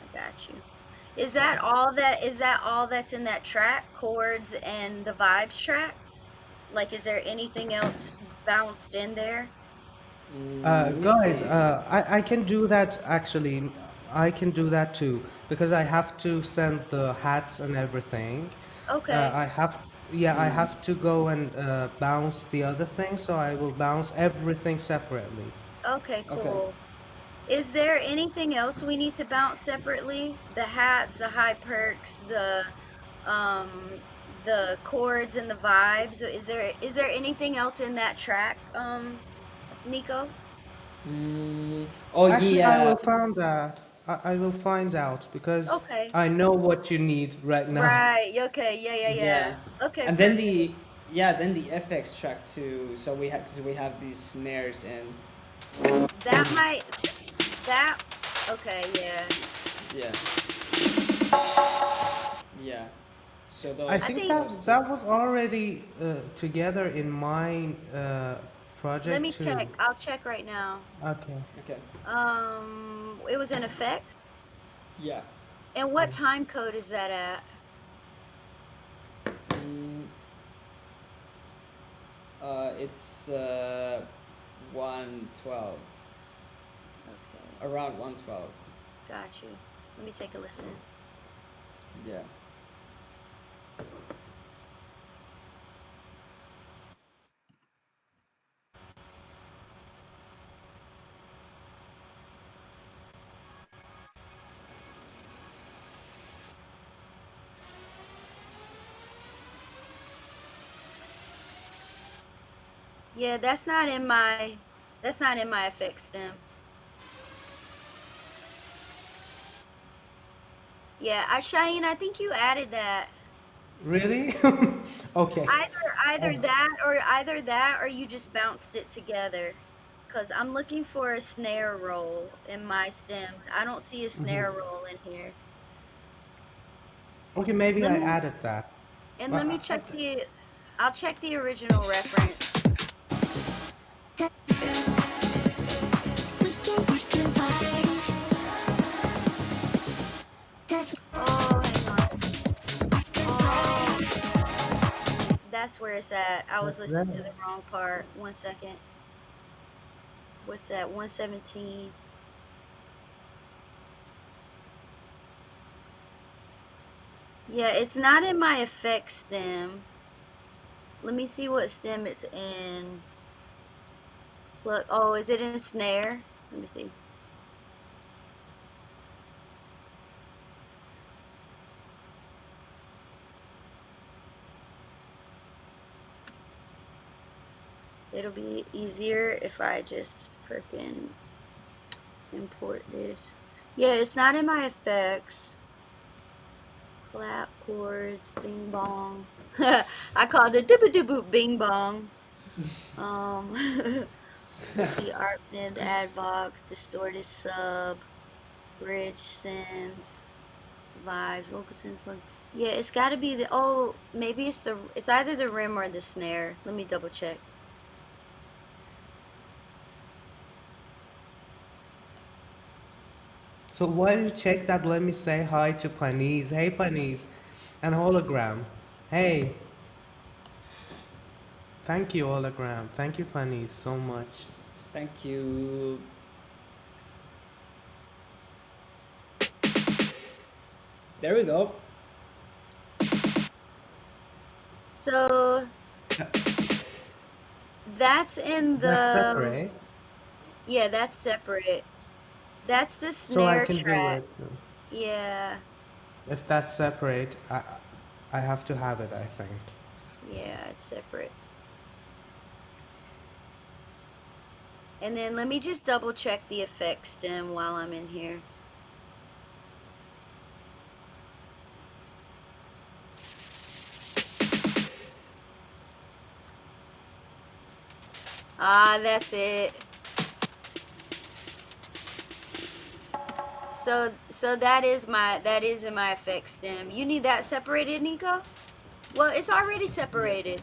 I got you. Is that all that's in that track? Chords and the vibes track? Like, is there anything else bounced in there? Let me Guys, see. I can do that actually. I can do that too because I have to send the hats and everything. Okay. I have, yeah, I Mm. have to go and bounce the other thing, so I will bounce everything separately. Okay, Okay. cool. Is there anything else we need to bounce separately? The hats, the high perks, um the chords and the vibes. Is there anything else in that track, Nico? Mm. Oh Actually, I yeah, will find out. I will find out because Okay. I know what you need right now. Right. Okay. Yeah, yeah, yeah, yeah. Okay, and then perfect. the FX track too. So we have these snares and That might that okay, yeah. yeah, yeah. So I I think think those that two. that was already together in my let project me check. too. I'll check right now. Okay. Okay. It was in effects. Yeah. And what time code is that at? Mm, it's 112, Okay, around 112. got you. Let me take a listen. Yeah. Yeah, that's not in my effects stem. Yeah, Shaheen, I think you added that. Really? Okay. Either Oh, that or you just bounced it together. Cause I'm looking for a snare roll in my stems. I don't see a snare roll in here. okay, maybe Let I me added that. and But let me check I'll check the original reference. We can party. That's Oh, hang on. Oh, that's where it's at. I was what's listening to that? the wrong part. 1 second. What's that? 117. Yeah, it's not in my effects stem. Let me see what stem it's in. Look, oh, is it in snare? Let me see. It'll be easier if I just freaking import this. Yeah, it's not in my effects. Clap chords, bing bong. I called it dooba doo bing bong. Um, let me see, art synth, ad box, distorted sub, bridge synth, vibes, vocal synth plug. Yeah, it's got to be maybe it's either the rim or the snare. Let me double check. So while you check that, let me say hi to Panis. Hey, Panis. And Hologram. Hey, thank you, Hologram. Thank you, Panis, so much. Thank you. There we go. So that's in That's the separate. yeah, that's separate. That's the So I snare can do track. it. Yeah, If that's separate, I have to have it, I think. yeah, it's separate. And then let me just double check the effect stem while I'm in here. Ah, that's it. So that is in my effect stem. You need that separated, Nico? Well, it's already Yeah. separated.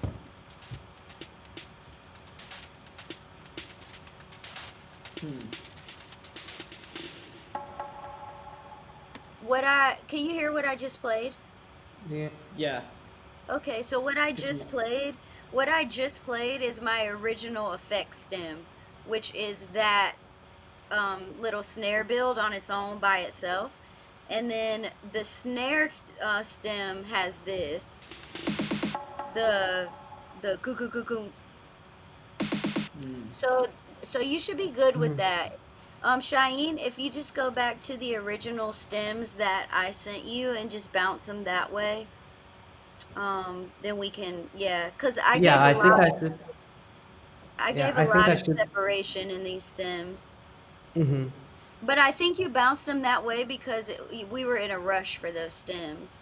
Hmm. Can you hear what I just played? Yeah. Yeah. Okay, so what I Just just played is my original effect stem, which is that little snare build on its own by itself. And then the snare stem has this, the goo goo goo goo. mm. So so you should be good with that. Shaheen, if you just go back to the original stems that I sent you and just bounce them that way, then we can, yeah, because Yeah, I think I should. I Yeah, gave a I think lot I of should. separation in these stems. Hmm. But I think you bounced them that way because we were in a rush for those stems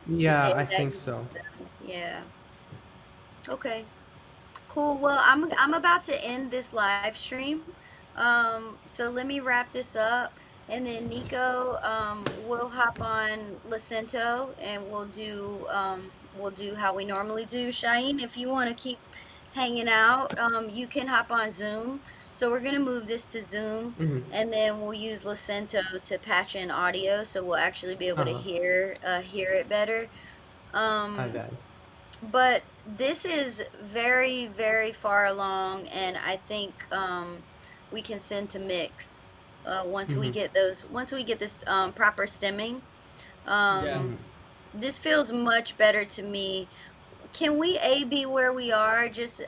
the Yeah, day I that think you so. sent them. Yeah. Okay. Cool. Well, I'm about to end this live stream. So let me wrap this up, and then Nico, we'll hop on Lacento, and we'll do how we normally do. Shaheen, if you want to keep hanging out, you can hop on Zoom. So we're gonna move this to Zoom, Hmm. and then we'll use Lacento to patch in audio, so we'll actually be able to Uh-huh. hear it better. I Um, bet. but this is very, very far along, and I think we can send to mix Hmm. once we get this proper stemming. Yeah. Um, Hmm. this feels much better to me. Can we A B where we are? Just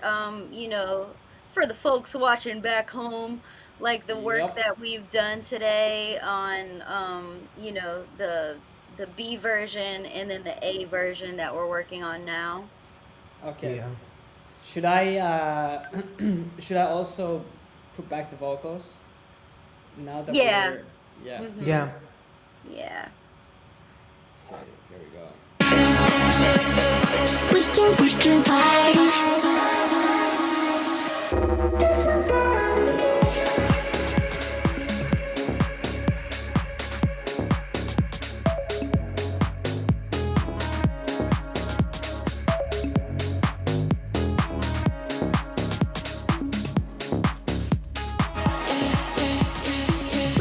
for the folks watching back home, like the work Yep. that we've done today on the B version and then the A version that we're working on now. Okay. Yeah. Should I should I also put back the vocals now that Yeah. we're yeah. Mhm. Yeah. Yeah. Okay, here we go. We can party.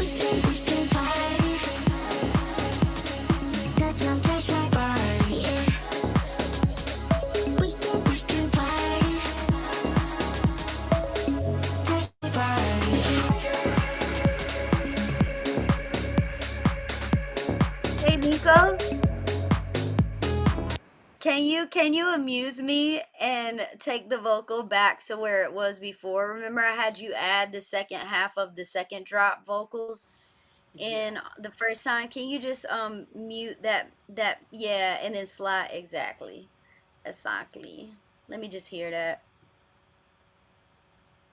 We can party. Touch my body. We can party. Touch my body. Hey Nico, can you amuse me and take the vocal back to where it was before? Remember I had you add the second half of the second drop vocals Yeah. in the first time. Can you just mute that yeah and then slide exactly. Exactly. Let me just hear that.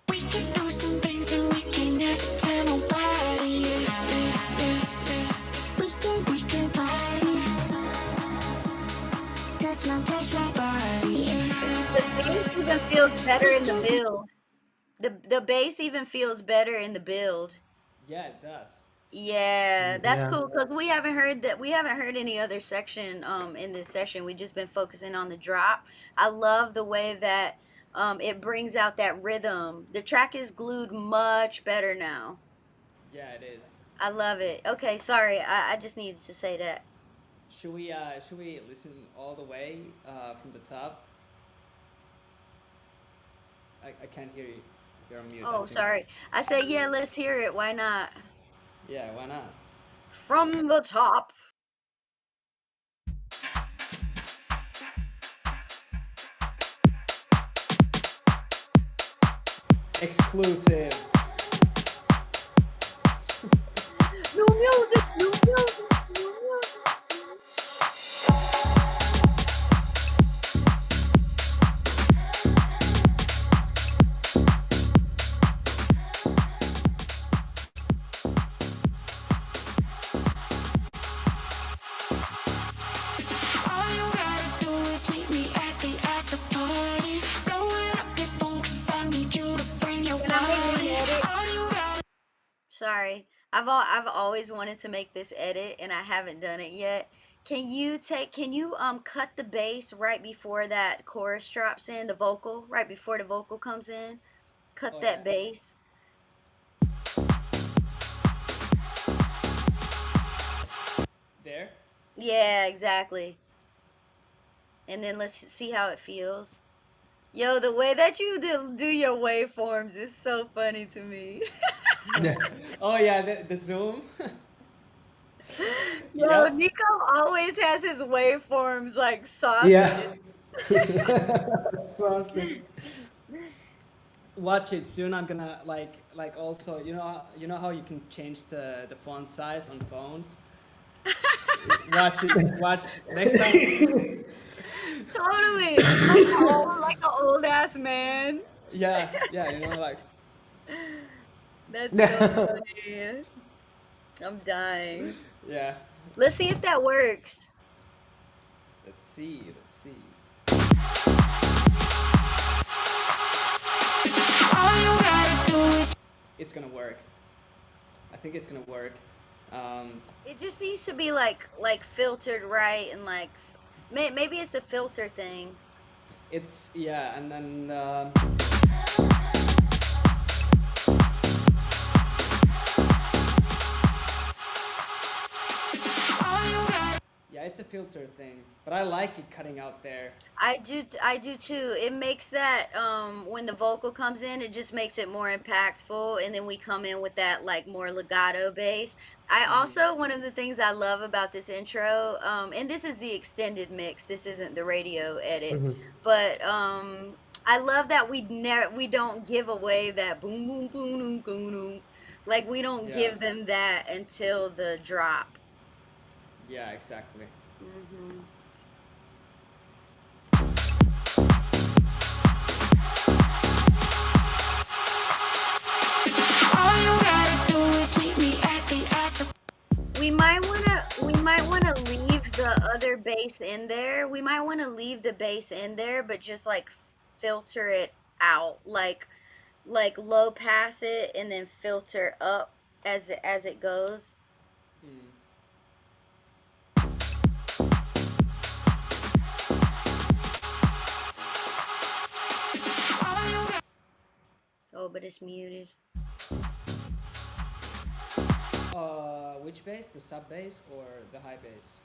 We can do some things that we can never tell nobody. We can party. Touch my body. The bass even feels better in the build. The bass even feels better in the build. Yeah, it does. Yeah, that's Yeah. cool because we haven't heard any other section in this session. We just been focusing on the drop. I love the way that it brings out that rhythm. The track is glued much better now. Yeah, it is. I love it. Okay, sorry. I just needed to say that. Should we listen all the way from the top? I can't hear you. You're on mute, I Oh, think. sorry. I said, yeah, let's hear it. Why not? Yeah, why not? From the top. Exclusive. No music, no music, no I've always wanted to make this edit and I haven't done it yet. Can you cut the bass right before that chorus drops in, the vocal, right before the vocal comes in? Cut Oh yeah. that bass. There. Yeah, exactly. And then let's see how it feels. Yo, the way that you do your waveforms is so funny to me. Oh yeah, the zoom. Yo, Yep. Nico always has his waveforms like sausages. Yeah. Sausage. Watch it soon. I'm gonna like also you know how you can change the font size on phones. Watch it. Watch next time. Totally. Like an old ass man. Yeah, yeah. Like That's so funny. I'm dying. yeah. Let's see if that works. Let's see. Let's see. All you gotta do is It's gonna work. I think it's gonna work. It just needs to be like filtered right and like maybe it's a filter thing. It's yeah, and then all you gotta yeah, it's a filter thing. But I like it cutting out there. I do too. It makes that when the vocal comes in, it just makes it more impactful and then we come in with that like more legato bass. I also one of the things I love about this intro and this is the extended mix. This isn't the radio edit. Mhm. But I love that we don't give away that boom boom boom boom boom boom. Like we don't Yeah. give them that until the drop. Yeah, exactly. Hmm. all you gotta do is meet me at the after. We might wanna leave the other bass in there. We might wanna leave the bass in there, but just like filter it out, like low pass it and then filter up as it goes. Mm. All you gotta Oh, but it's muted. Which bass? The sub bass or the high bass?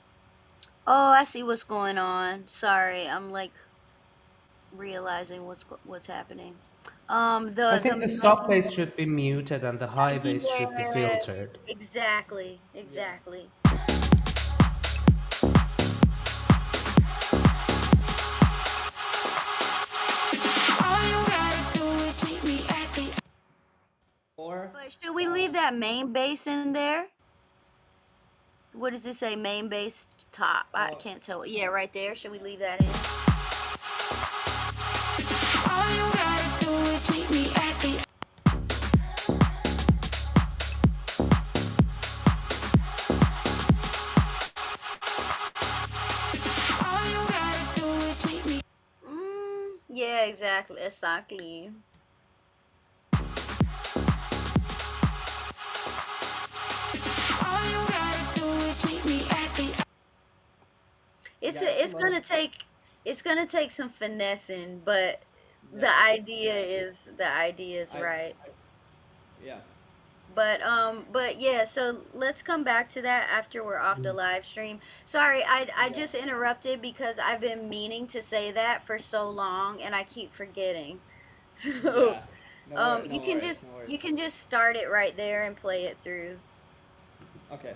Oh, I see what's going on. Sorry, I'm like realizing what's happening. I think the the sub bass should be muted and the high bass should be yeah, filtered. exactly, exactly. all you gotta do is meet me at the Or But should we leave that main bass in there? What does it say? Main bass top. I Oh. can't tell. Yeah, right there. Should we leave that in? all you gotta do is meet me at the all you gotta do is meet me Yeah, exactly. Exactly. all you gotta do is meet me at the It's Yeah, it's gonna take some finessing, but the yeah, idea is I, right. yeah. But yeah, so let's come back to that after we're off the live stream. Sorry, I Yeah. just interrupted because I've been meaning to say that for so long and I keep forgetting. So Yeah. No you can worries, no you worries. can just start it right there and play it through. Okay.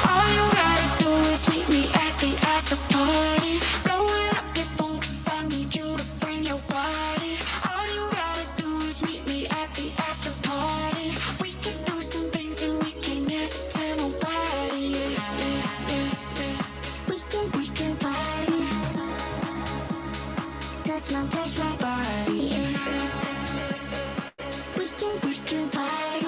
all you gotta do is meet me at the after party. Blowing up your phone 'cause I need you to bring your body. All you gotta do is meet me at the after party. We can do some things and we can never tell nobody. Yeah, yeah, yeah, yeah. We can party. Touch my body. Yeah. We can party.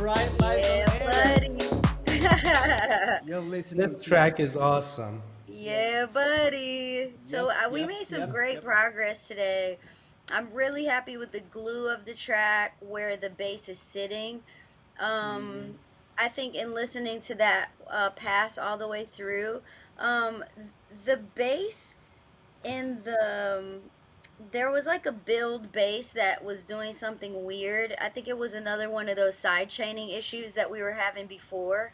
right, live Yeah, on air. buddy. You're listening This to. track is awesome. Yeah, buddy. So Yep, we yep, made some yep, great yep. progress today. I'm really happy with the glue of the track where the bass is sitting. Mm-hmm. I think in listening to that pass all the way through, the bass in there was like a build bass that was doing something weird. I think it was another one of those side chaining issues that we were having before.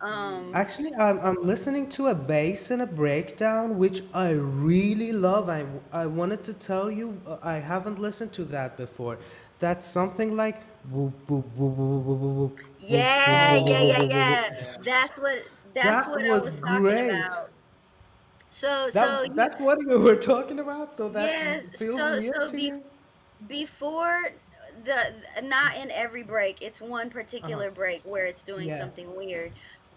Mm. Um, Actually, I'm listening to a bass and a breakdown, which I really love. I wanted to tell you, I haven't listened to that before. That's something like whoop, whoop, whoop, whoop, whoop, whoop, whoop, whoop, yeah, whoop, yeah, whoop, yeah, whoop, Oh, whoop, yeah. whoop. yeah. That's That what I was was talking great. about. So so That that's what you were talking about. So that yes, feels so weird so to you? before not in every break, it's one Uh-huh. particular break where it's doing Yeah. something weird.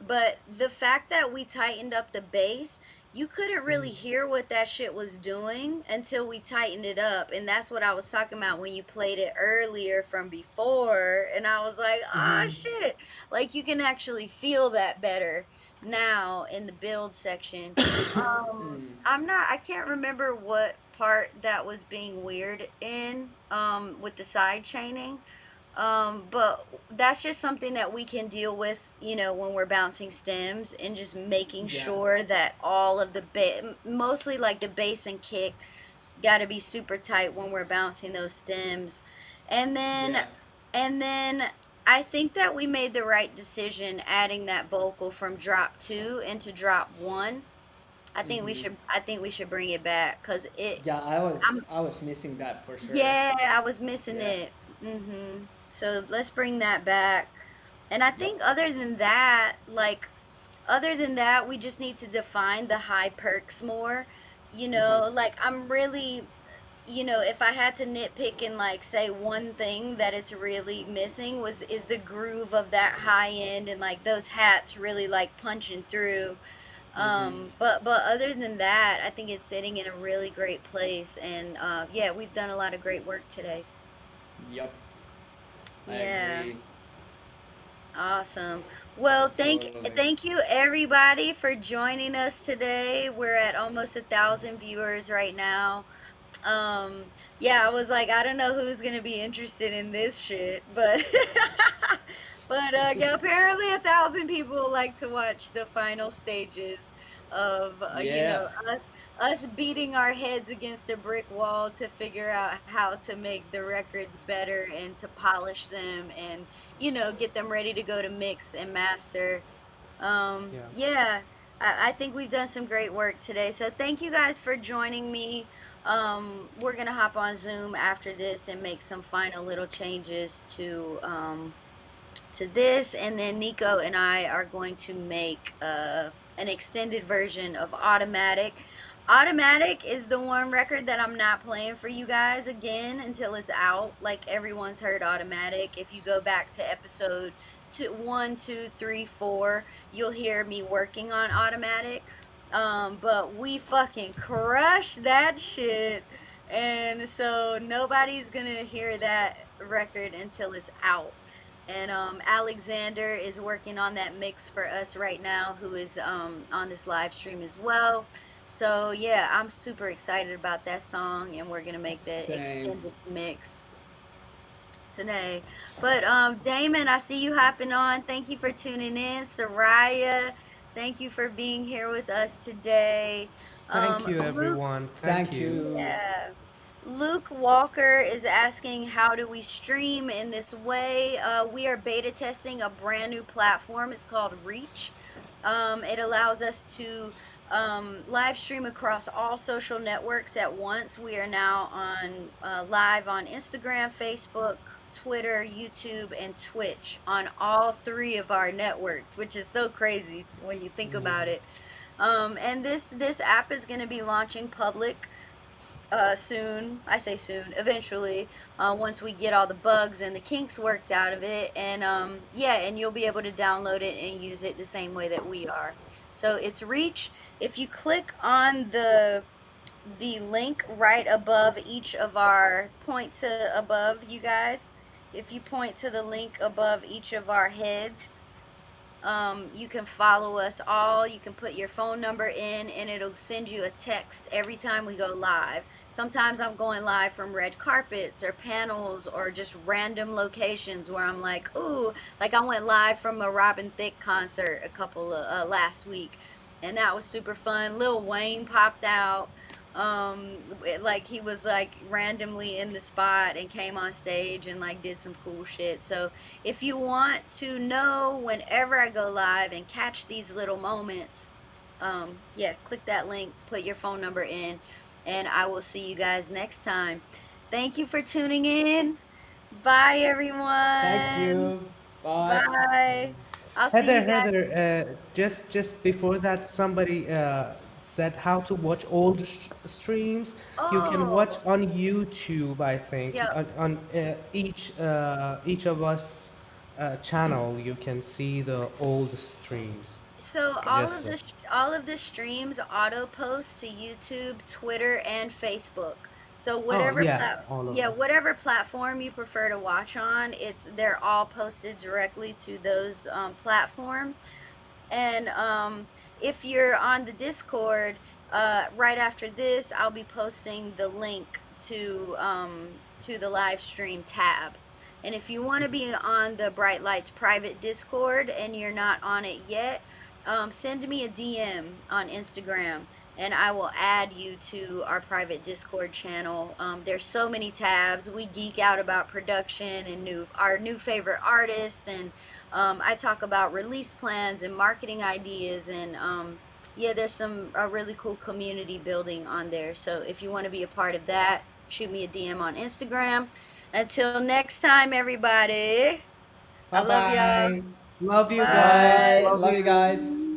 But the fact that we tightened up the bass, you couldn't really hear what that shit was doing until we tightened it up. And that's what I was talking about when you played it earlier from before. And I was like, ah, shit. Like you can actually feel that better now in the build section. Mm. I can't remember what part that was being weird in with the side chaining. But that's just something that we can deal with, when we're bouncing stems and just making Yeah, sure that all of the mostly like the bass and kick got to be super tight when we're bouncing those stems. And then yeah. and then I think that we made the right decision adding that vocal from drop 2 into drop 1. Mm-hmm. I think we should bring it back cuz Yeah, I'm I was missing that for sure. yeah, I was missing Yeah. it. So let's bring that back. And I Yep. think other than that, we just need to define the high perks more. Mm-hmm. Like I'm really, if I had to nitpick and like say one thing that it's really missing is the groove of that high end and like those hats really like punching through. Mm-hmm. But other than that, I think it's sitting in a really great place. And yeah, we've done a lot of great work today. Yep. I Yeah. agree. Awesome. Well, Totally. thank you everybody for joining us today. We're at almost 1,000 viewers right now. Yeah, I was like, I don't know who's gonna be interested in this shit, but but yeah, apparently 1,000 people like to watch the final stages of Yeah. us beating our heads against a brick wall to figure out how to make the records better and to polish them and get them ready to go to mix and master. Yeah. Yeah, I think we've done some great work today. So thank you guys for joining me. We're gonna hop on Zoom after this and make some final little changes to this, and then Nico and I are going to make an extended version of Automatic. Automatic is the one record that I'm not playing for you guys again until it's out. Like everyone's heard Automatic. If you go back to episode 1, 2, 3, 4, you'll hear me working on Automatic. But we fucking crushed that shit. And so nobody's gonna hear that record until it's out. And Alexander is working on that mix for us right now, who is on this live stream as well. So yeah, I'm super excited about that song, and we're gonna make that Same. extended mix today. But Damon, I see you hopping on. Thank you for tuning in. Soraya, thank you for being here with us today. Thank you, Luke, everyone. Thank Thank you. you. yeah. Luke Walker is asking, how do we stream in this way? We are beta testing a brand new platform. It's called Reach. It allows us to live stream across all social networks at once. We are now on live on Instagram, Facebook, Twitter, YouTube, and Twitch on all three of our networks, which is so crazy when you think about it. And this app is going to be launching public soon. I say soon, eventually, once we get all the bugs and the kinks worked out of it. And yeah, and you'll be able to download it and use it the same way that we are. So it's Reach. If you click on the link right above each of our point to above, you guys, if you point to the link above each of our heads, you can follow us all. You can put your phone number in, and it'll send you a text every time we go live. Sometimes I'm going live from red carpets or panels or just random locations where I'm like, ooh, like I went live from a Robin Thicke concert a couple of last week, and that was super fun. Lil Wayne popped out. Like he was like randomly in the spot and came on stage and like did some cool shit. So if you want to know whenever I go live and catch these little moments, yeah, click that link, put your phone number in, and I will see you guys next time. Thank you for tuning in. Bye, Thank everyone. you. Bye. Bye. I'll see Heather, you guys. Heather, just before that, somebody said how to watch old streams. You can watch Oh, on YouTube, I think, yep. on each of us channel. You can see the old streams. So Just all of the streams auto post to YouTube, Twitter, and Facebook. So oh yeah, all of yeah, them. whatever platform you prefer to watch on, they're all posted directly to those platforms. And if you're on the Discord, right after this, I'll be posting the link to the live stream tab. And if you want to be on the Bright Lights private Discord and you're not on it yet, send me a DM on Instagram and I will add you to our private Discord channel. There's so many tabs. We geek out about production and our new favorite artists, and I talk about release plans and marketing ideas, and yeah, there's some a really cool community building on there. So if you want to be a part of that, shoot me a DM on Instagram. Until next time, everybody. I Bye love y'all. bye. Love you guys. Bye. Bye. Love Love you you. guys.